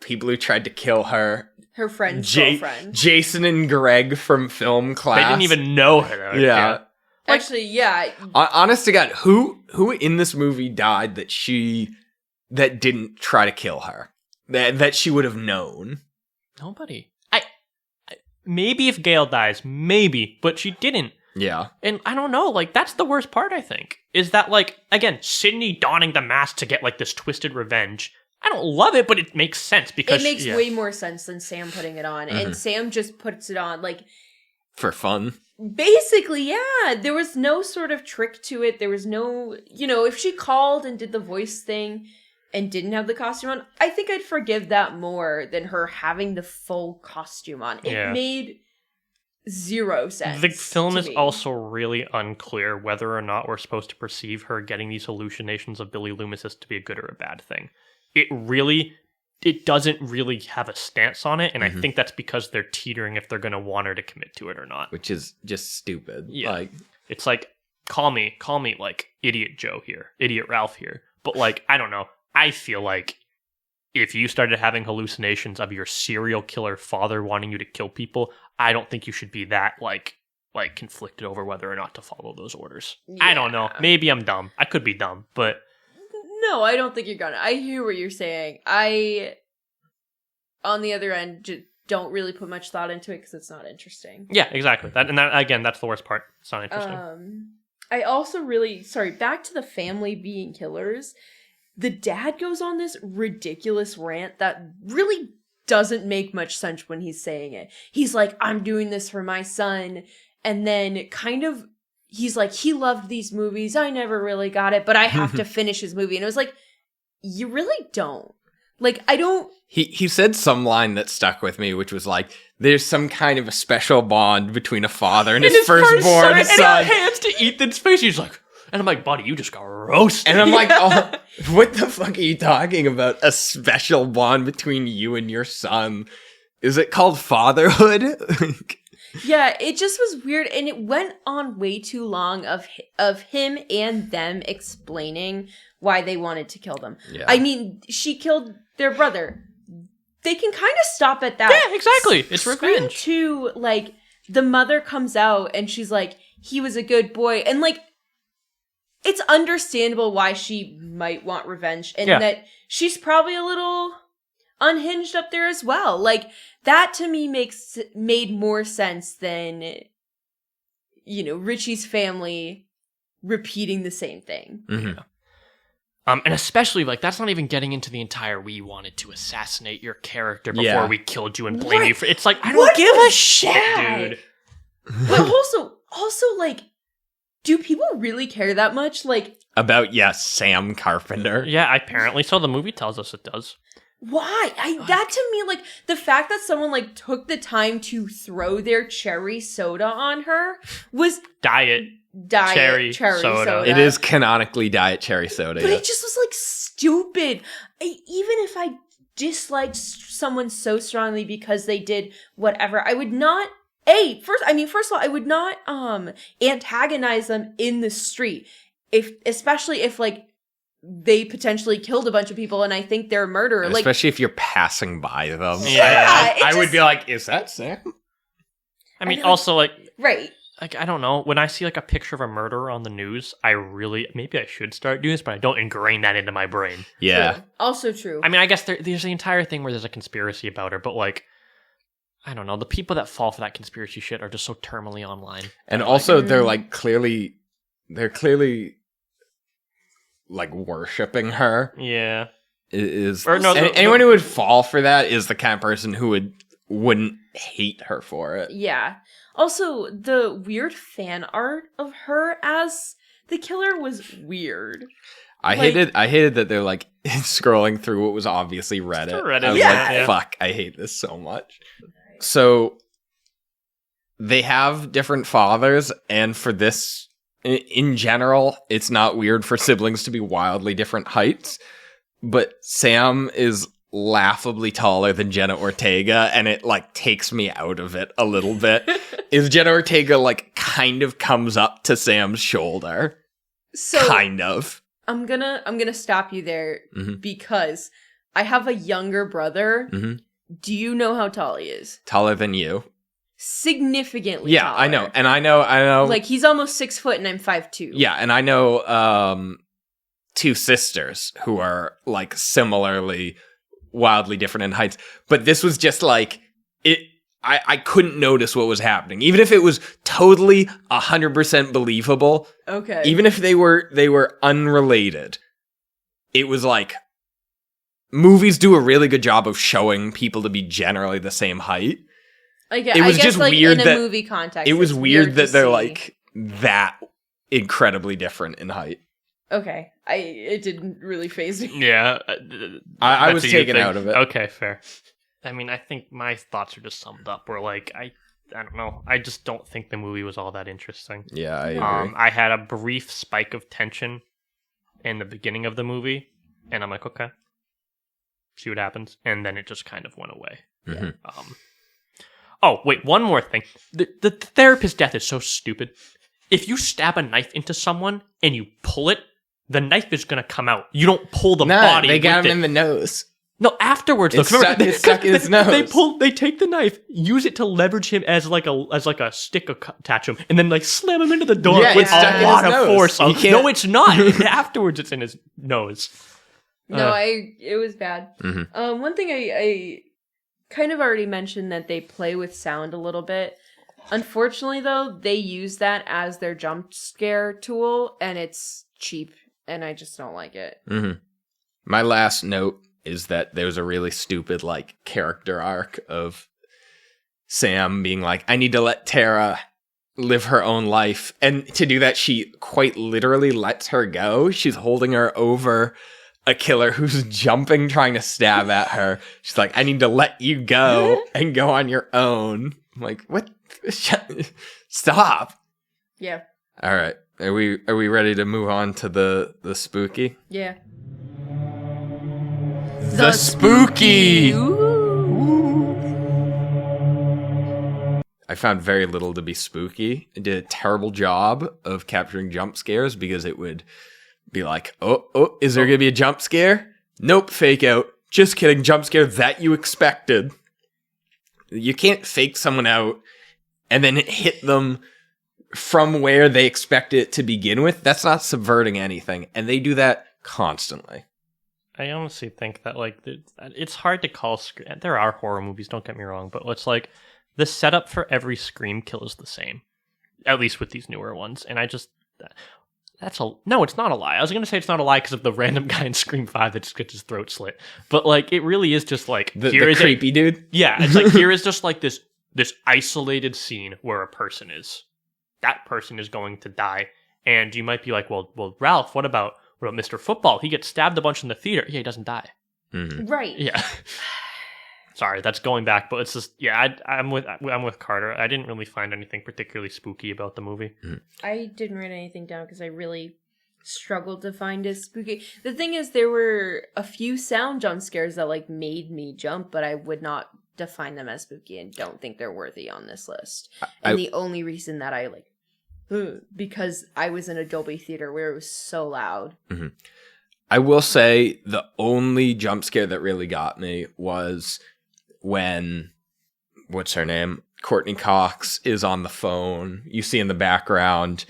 people who tried to kill her. Her friend's girlfriend. Jason and Greg from film class. They didn't even know her. Yeah. Actually, yeah. Honest to God, who in this movie died that didn't try to kill her? That she would have known? Nobody. Maybe if Gail dies, maybe, but she didn't. Yeah. And I don't know, that's the worst part, I think, is that, again, Sydney donning the mask to get, this twisted revenge. I don't love it, but it makes sense because... It makes way more sense than Sam putting it on, and Sam just puts it on, for fun. Basically, yeah. There was no sort of trick to it. There was no... if she called and did the voice thing... and didn't have the costume on, I think I'd forgive that more than her having the full costume on. It made zero sense. The film is also really unclear whether or not we're supposed to perceive her getting these hallucinations of Billy Loomis as to be a good or a bad thing. It doesn't really have a stance on it, and I think that's because they're teetering if they're going to want her to commit to it or not. Which is just stupid. Yeah. It's call me Idiot Joe here, Idiot Ralph here. But I don't know. I feel like if you started having hallucinations of your serial killer father wanting you to kill people, I don't think you should be that conflicted over whether or not to follow those orders. Yeah. I don't know. Maybe I'm dumb. I could be dumb, but no, I don't think you're gonna. I hear what you're saying. I, on the other end, just don't really put much thought into it because it's not interesting. Yeah, exactly. That again, that's the worst part. It's not interesting. I also back to the family being killers. The dad goes on this ridiculous rant that really doesn't make much sense when he's saying it. He's like, I'm doing this for my son. And then he's like, he loved these movies. I never really got it, but I have to finish his movie. And it was like, you really don't. I don't... He said some line that stuck with me, which was there's some kind of a special bond between a father and his firstborn son. And he hands to Ethan's face. He's like... And I'm like, buddy, you just got roasted. And I'm like, oh, what the fuck are you talking about? A special bond between you and your son? Is it called fatherhood? Yeah, it just was weird. And it went on way too long of him and them explaining why they wanted to kill them. Yeah. I mean, she killed their brother. They can kind of stop at that. Yeah, exactly. It's revenge. To, the mother comes out and she's like, he was a good boy. And, it's understandable why she might want revenge and that she's probably a little unhinged up there as well. That to me made more sense than, Richie's family repeating the same thing. Mm-hmm. And especially, that's not even getting into the entire we wanted to assassinate your character before we killed you and blame you for... It's I don't give a shit, dude. But also, do people really care that much? About, Sam Carpenter. Yeah, apparently so. The movie tells us it does. Why? That to me, the fact that someone, took the time to throw their cherry soda on her was... Diet cherry soda. It is canonically diet cherry soda. But it just was, stupid. Even if I disliked someone so strongly because they did whatever, I would not... First of all, I would not antagonize them in the street, especially if they potentially killed a bunch of people and I think they're a murderer. Especially if you're passing by them. Yeah, I would be like, is that Sam? I mean, also right. I don't know. When I see a picture of a murderer on the news, maybe I should start doing this, but I don't ingrain that into my brain. Yeah. True. Also true. I mean, I guess there's the entire thing where there's a conspiracy about her, but I don't know. The people that fall for that conspiracy shit are just so terminally online. And also, they're clearly worshipping her. Yeah. Anyone who would fall for that is the kind of person who wouldn't hate her for it. Yeah. Also, the weird fan art of her as the killer was weird. I hated that they're like scrolling through what was obviously Reddit. Reddit, I was yeah. like, fuck, I hate this so much. So they have different fathers, and for this, in general, it's not weird for siblings to be wildly different heights, but Sam is laughably taller than Jenna Ortega, and it like takes me out of it a little bit. Is Jenna Ortega like kind of comes up to Sam's shoulder? So Kind of. I'm gonna stop you there Mhm. because I have a younger brother. Mhm. Do you know how tall he is? Taller than you. Significantly Yeah, taller. I know. And I know. Like, he's almost 6 foot and I'm 5'2". Yeah, and I know two sisters who are like similarly wildly different in heights. But this was just like it. I couldn't notice what was happening, even if it was totally 100% believable. Okay. Even if they were unrelated, it was like movies do a really good job of showing people to be generally the same height. I guess, it was I guess just like weird in that- a movie context. It was it's weird that to they're see. like that incredibly different in height. Okay. It didn't really faze me. Yeah. I that's was a you taken thing. out of it. Okay, fair. I mean, I think my thoughts are just summed up where, like, I don't know. I just don't think the movie was all that interesting. Yeah, I agree. I had a brief spike of tension in the beginning of the movie, and I'm like, okay, see what happens, and then it just kind of went away. Mhm. Oh, wait, one more thing. The therapist's death is so stupid. If you stab a knife into someone and you pull it, the knife is going to come out. You don't pull the body. They got with him in the nose. No, afterwards though. It's stuck- it's stuck in his nose. They take the knife, use it to leverage him as like a stick attach him, and then like slam him into the door Yeah, with it's stuck a in lot his of nose. force. He can't- No, it's not. Afterwards, it's in his nose. No, Uh. it was bad. Mhm. One thing I kind of already mentioned that they play with sound a little bit. Unfortunately, though, they use that as their jump scare tool, and it's cheap, and I just don't like it. Mm-hmm. My last note is that there's a really stupid like character arc of Sam being like, I need to let Tara live her own life. And to do that, she quite literally lets her go. She's holding her over a killer who's jumping, trying to stab at her. She's like, I need to let you go and go on your own. I'm like, what? Stop. Yeah. All right. Are we ready to move on to the spooky? Yeah. The spooky! Ooh. I found very little to be spooky. It did a terrible job of capturing jump scares because it would be like, oh, is there going to be a jump scare? Nope, fake out. Just kidding, jump scare that you expected. You can't fake someone out and then hit them from where they expect it to begin with. That's not subverting anything. And they do that constantly. I honestly think that like it's hard to call. There are horror movies, don't get me wrong, but it's like the setup for every scream kill is the same, at least with these newer ones. And I just no, it's not a lie. I was gonna say it's not a lie because of the random guy in Scream 5 that just gets his throat slit, but like it really is just like The creepy dude. Yeah, it's like here is just like this isolated scene where a person is. That person is going to die, and you might be like, well, Ralph, what about Mr. Football? He gets stabbed a bunch in the theater. Yeah, he doesn't die. Mm-hmm. Right. Yeah. Sorry, that's going back, but it's just I'm with Carter. I didn't really find anything particularly spooky about the movie. I didn't write anything down because I really struggled to find it spooky. The thing is, there were a few sound jump scares that like made me jump, but I would not define them as spooky and don't think they're worthy on this list. And the only reason that I like, because I was in a Dolby theater where it was so loud. Mm-hmm. I will say the only jump scare that really got me was when, what's her name? Courtney Cox is on the phone. You see in the background,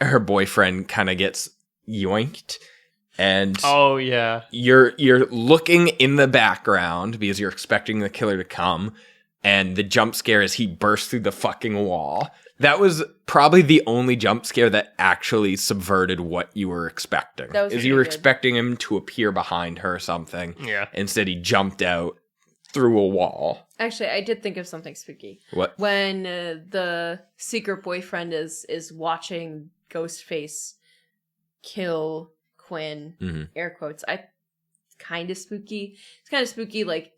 her boyfriend kind of gets yoinked. And oh yeah, you're looking in the background because you're expecting the killer to come, and the jump scare is he bursts through the fucking wall. That was probably the only jump scare that actually subverted what you were expecting. That was is pretty you were good. expecting him to appear behind her or something. yeah. Instead, he jumped out through a wall. Actually, I did think of something spooky. What? When the secret boyfriend is watching Ghostface kill Quinn, air quotes. Kind of spooky. It's kind of spooky, like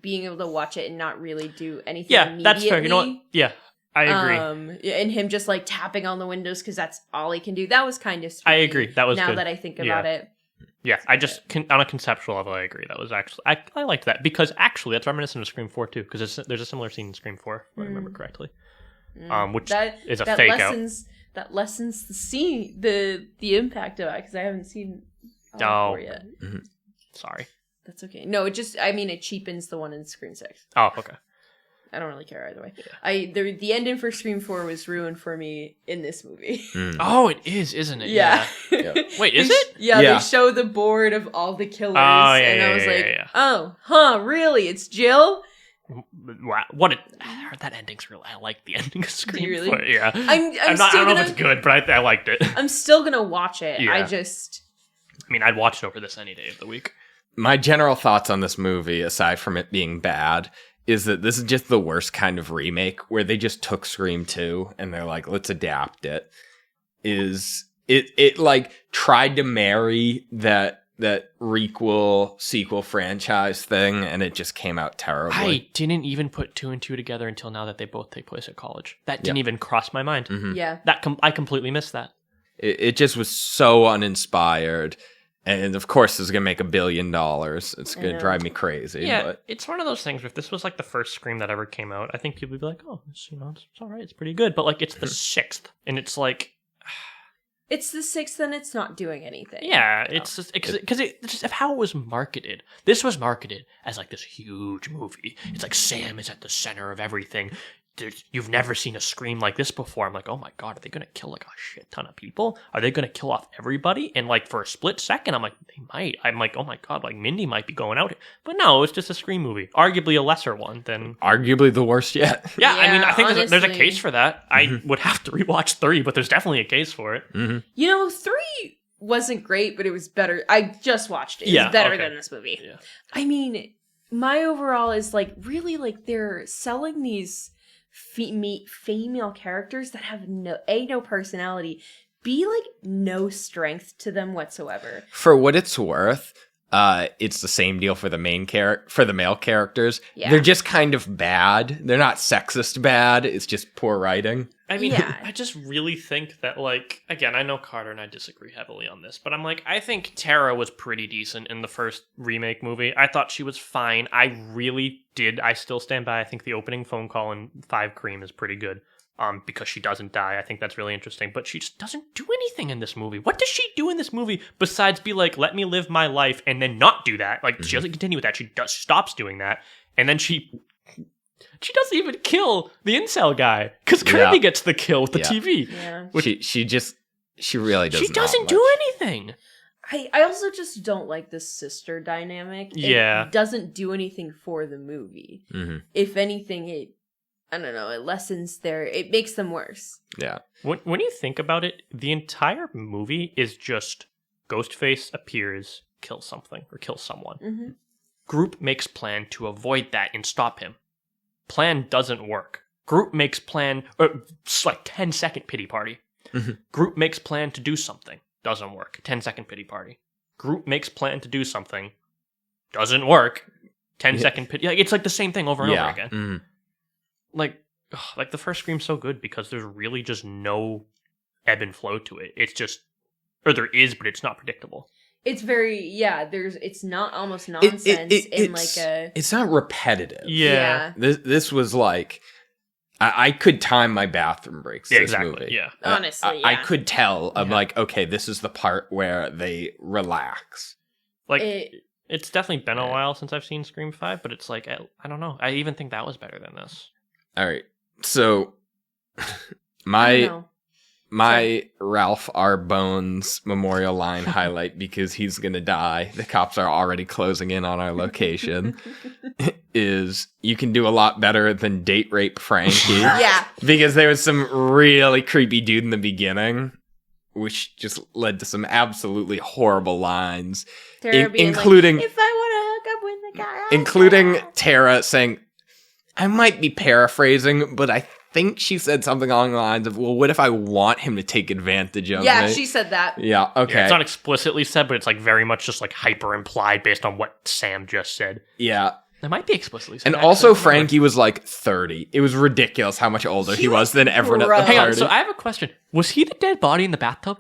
being able to watch it and not really do anything. Yeah, that's fair. You know what? Yeah, I agree. And him just like tapping on the windows because that's all he can do. That was kind of spooky. I agree. That was now good. that I think about it. Yeah, I just on a conceptual level, I agree. That was actually I liked that because actually that's reminiscent of Scream 4 too, because there's a similar scene in Scream 4, if I remember correctly, which is a fake out. That lessens the impact of it because I haven't seen 4 yet. Mm-hmm. Sorry, that's okay. No, it cheapens the one in Scream 6. Oh, okay. I don't really care either way. Yeah. The ending for Scream 4 was ruined for me in this movie. Oh, it is, isn't it? Yeah. Wait, is it? Yeah, they show the board of all the killers, and I was like, oh, huh, really? It's Jill? Wow, that ending's real. I like the ending of Scream. Really? 4. Yeah. I don't know if it's good, but I liked it. I'm still gonna watch it. Yeah. I mean, I'd watch it over this any day of the week. My general thoughts on this movie, aside from it being bad, is that this is just the worst kind of remake where they just took Scream 2 and they're like, let's adapt it. It like tried to marry that requel sequel franchise thing, and it just came out terribly. I didn't even put 2 and 2 together until now that they both take place at college. That didn't even cross my mind. Mm-hmm. Yeah. I completely missed that. It just was so uninspired. And of course, it's going to make $1 billion. It's going to drive me crazy. Yeah, but it's one of those things where if this was like the first Scream that ever came out, I think people would be like, oh, it's all right, it's pretty good. But like, it's the 6th, and it's like... It's the 6th and it's not doing anything. Yeah, it's just because it's just how it was marketed. This was marketed as like this huge movie. It's like Sam is at the center of everything. You've never seen a Scream like this before. I'm like, oh my god, are they going to kill like a shit ton of people? Are they going to kill off everybody? And like for a split second, I'm like, they might. I'm like, oh my god, like Mindy might be going out here. But no, it's just a Scream movie. Arguably a lesser one than... Arguably the worst yet. Yeah, I mean, I think honestly, there's a case for that. I would have to rewatch 3, but there's definitely a case for it. Mm-hmm. You know, 3 wasn't great, but it was better. I just watched it. It was better than this movie. Yeah. I mean, my overall is like, really, like, they're selling these... female characters that have no personality, B, like no strength to them whatsoever. For what it's worth, it's the same deal for the for the male characters. Yeah. They're just kind of bad. They're not sexist bad. It's just poor writing. I mean, Yeah. I just really think that, like, again, I know Carter and I disagree heavily on this, but I'm like, I think Tara was pretty decent in the first remake movie. I thought she was fine. I still stand by. I think the opening phone call in 5 Cream is pretty good. Because she doesn't die. I think that's really interesting. But she just doesn't do anything in this movie. What does she do in this movie besides be like, let me live my life and then not do that? Like, she doesn't continue with that. She stops doing that. And then she doesn't even kill the incel guy. Because Kirby gets the kill with the TV. Yeah. She really doesn't. She doesn't do anything. I also just don't like the sister dynamic. Yeah. It doesn't do anything for the movie. Mm-hmm. If anything, I don't know, it lessens it makes them worse. Yeah. When you think about it, the entire movie is just Ghostface appears, kills something, or kills someone. Mm-hmm. Group makes plan to avoid that and stop him. Plan doesn't work. Group makes plan, it's like 10-second pity party. Mm-hmm. Group makes plan to do something. Doesn't work. 10-second pity party. Group makes plan to do something. Doesn't work. 10-second pity. Like, it's like the same thing over and over again. Mm-hmm. Like the first Scream's so good because there's really just no ebb and flow to it. It's just, or there is, but it's not predictable. It's very, it's not almost nonsense It's not repetitive. Yeah. This was like, I could time my bathroom breaks. Yeah, this exactly. movie. Yeah. Honestly, I could tell. I'm like, okay, this is the part where they relax. Like, it's definitely been a while since I've seen Scream 5, but it's like, I don't know. I even think that was better than this. All right. So my Ralph R. Bones memorial line highlight, because he's going to die, the cops are already closing in on our location, is you can do a lot better than date rape Frankie. Yeah. Because there was some really creepy dude in the beginning, which just led to some absolutely horrible lines. Tara being including, like, if I want to hook up with the guy, including Tara saying, I might be paraphrasing, but I think she said something along the lines of, well, what if I want him to take advantage of me? Yeah, she said that. Yeah, okay. Yeah, it's not explicitly said, but it's like very much just like hyper implied based on what Sam just said. Yeah. It might be explicitly said. And also, Frankie was like 30. It was ridiculous how much older he was than everyone at the gross. party. Hang on, so I have a question. Was he the dead body in the bathtub?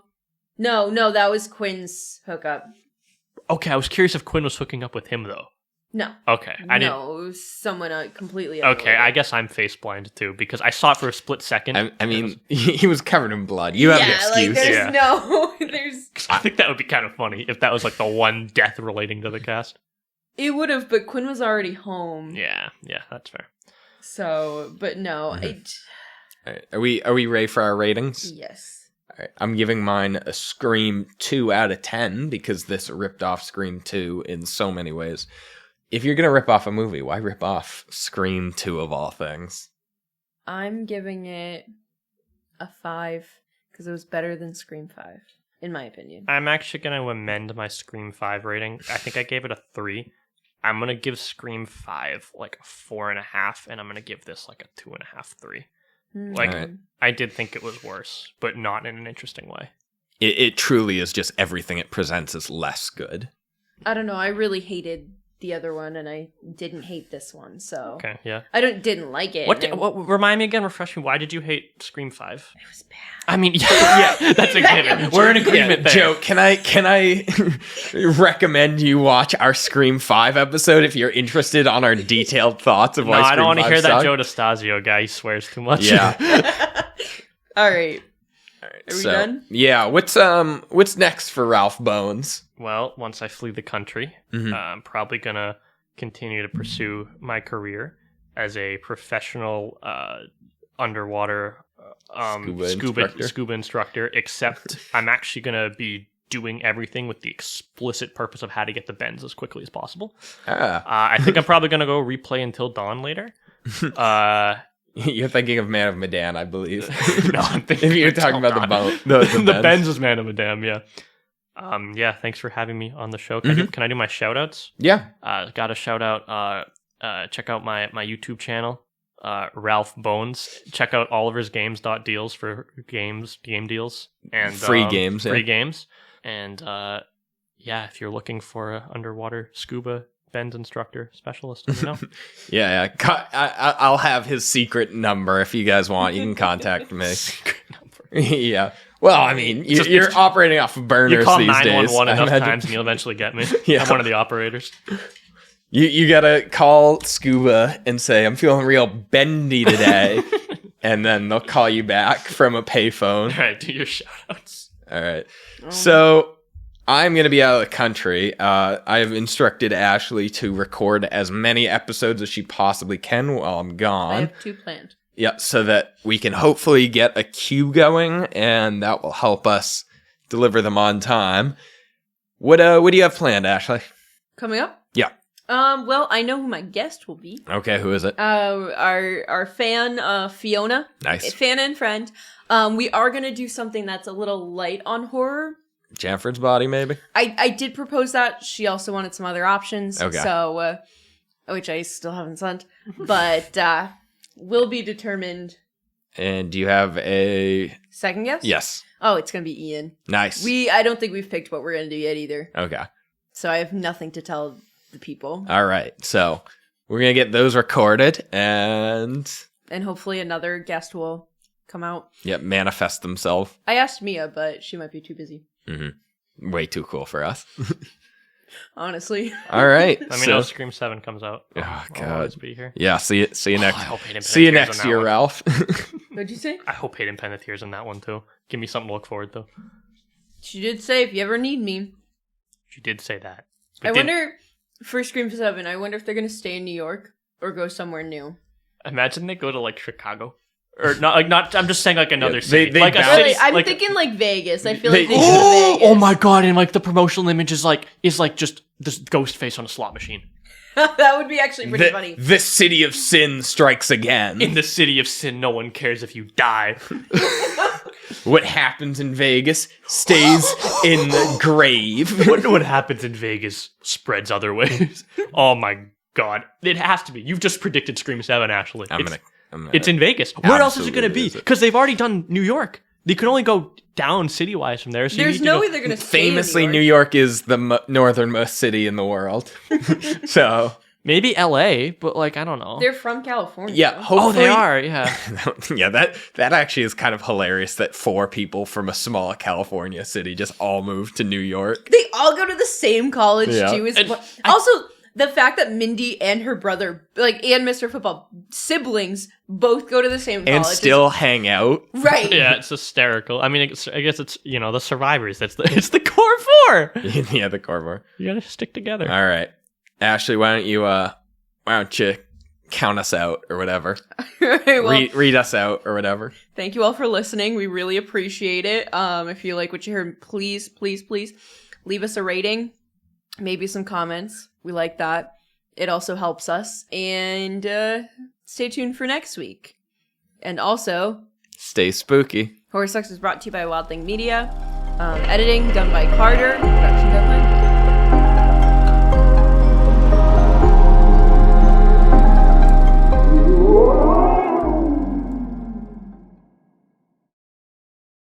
No, that was Quinn's hookup. Okay, I was curious if Quinn was hooking up with him, though. No. Okay, I didn't. No, it was someone completely Okay, unrelated. I guess I'm face blind too because I saw it for a split second. I mean, he was covered in blood. You have an excuse. Like, there's Yeah. there's... I think that would be kind of funny if that was like the one death relating to the cast. It would have, but Quinn was already home. Yeah, that's fair. So, but no, All right. Are we ready for our ratings? Yes. All right. I'm giving mine a Scream 2 out of 10 because this ripped off Scream 2 in so many ways. If you're going to rip off a movie, why rip off Scream 2 of all things? I'm giving it a 5 because it was better than Scream 5, in my opinion. I'm actually going to amend my Scream 5 rating. I think I gave it a 3. I'm going to give Scream 5 like a 4.5, and I'm going to give this like a 2.5, 3. Like, Alright. I did think it was worse, but not in an interesting way. It truly is just everything it presents is less good. I don't know. I really hated the other one, and I didn't hate this one. So Okay, yeah. I didn't like it. What remind me again, refresh me, why did you hate Scream 5? It was bad. I mean, yeah, that's a given. We're in agreement there. Joe, can I recommend you watch our Scream 5 episode if you're interested on our detailed thoughts of No, why Scream I don't want to 5 hear that sucked? Joe DeStasio guy. He swears too much. Yeah. All right. Are we So, done? Yeah. What's next for Ralph Bones? Well, once I flee the country, I'm probably going to continue to pursue my career as a professional underwater scuba instructor, except I'm actually going to be doing everything with the explicit purpose of how to get the bends as quickly as possible. I think I'm probably going to go replay Until Dawn later. You're thinking of Man of Medan, I believe. No, I'm thinking If you're Until talking about Dawn. the Benz is Man of Medan, yeah. Yeah, thanks for having me on the show. Can I do my shout outs? Yeah. Got a shout out. Check out my YouTube channel, Ralph Bones. Check out oliversgames.deals for game deals and Free games. Free games. And yeah, if you're looking for an underwater scuba bend instructor specialist, let me know. Yeah. I'll have his secret number if you guys want. You can contact me. Secret number. Yeah. Well, I mean, you're operating off of burners You call these days. 911 I enough imagine. times and you'll eventually get me. Yeah. I'm one of the operators. You gotta call Scuba and say, I'm feeling real bendy today. And then they'll call you back from a payphone. All right, do your shout outs. All right. So I'm going to be out of the country. I've instructed Ashley to record as many episodes as she possibly can while I'm I gone. have 2 planned. Yeah, so that we can hopefully get a queue going, and that will help us deliver them on time. What do you have planned, Ashley? Coming up? Yeah. Well, I know who my guest will be. Okay, who is it? Our fan, Fiona. Nice. Fan and friend. We are going to do something that's a little light on horror. Janford's Body, maybe? I did propose that. She also wanted some other options. Okay. So, which I still haven't sent. But, will be determined. And do you have a... Second guess? Yes. Oh, it's going to be Ian. Nice. I don't think we've picked what we're going to do yet either. Okay. So I have nothing to tell the people. All right. So we're going to get those recorded and... And hopefully another guest will come out. Yep, manifest themselves. I asked Mia, but she might be too busy. Mm-hmm. Way too cool for us. Honestly. All right. Let me know if Scream 7 comes out. Oh, I'll God. always be here. Yeah, see you next. I hope Hayden See you Panettiere's next in that year, one. Ralph. What'd you say? I hope Hayden Panettiere's in that one too. Give me something to look forward to. She did say if you ever need me. She did say that. I wonder, for Scream 7, I wonder if they're going to stay in New York or go somewhere new. Imagine they go to like Chicago. Or not, I'm just saying like another Yeah, city. they like a bounce- city. I'm like, thinking like Vegas. I feel They- like they go to Vegas. oh my god, and like the promotional image is like just this ghost face on a slot machine. That would be actually pretty funny. The city of sin strikes again. In the city of sin, no one cares if you die. What happens in Vegas stays in the grave. What happens in Vegas spreads other ways. Oh my god. It has to be. You've just predicted Scream 7, Ashley. I'm It's in Vegas. Where else is it going to be? Absolutely. Because they've already done New York. They can only go down city-wise from there. So There's no way they're going to stay Famously, in New York is the northernmost city in the world. So maybe LA, but like, I don't know. They're from California. yeah, hopefully, Oh, they are, yeah. yeah, that actually is kind of hilarious that 4 people from a small California city just all moved to New York. They all go to the same college, Yeah. too. And Also, the fact that Mindy and her brother, like, and Mr. Football, siblings, both go to the same college. And still hang out. Right. Yeah, it's hysterical. I mean, I guess it's, the survivors. It's the core 4. Yeah, the Corvor. You gotta stick together. All right. Ashley, why don't you count us out or whatever? Right, well, Read us out or whatever. thank you all for listening. We really appreciate it. If you like what you heard, please leave us a rating, maybe some comments. We like that. It also helps us. And stay tuned for next week. And also, Stay spooky. Horror Sucks is brought to you by Wild Thing Media. Editing done by Carter. Production done by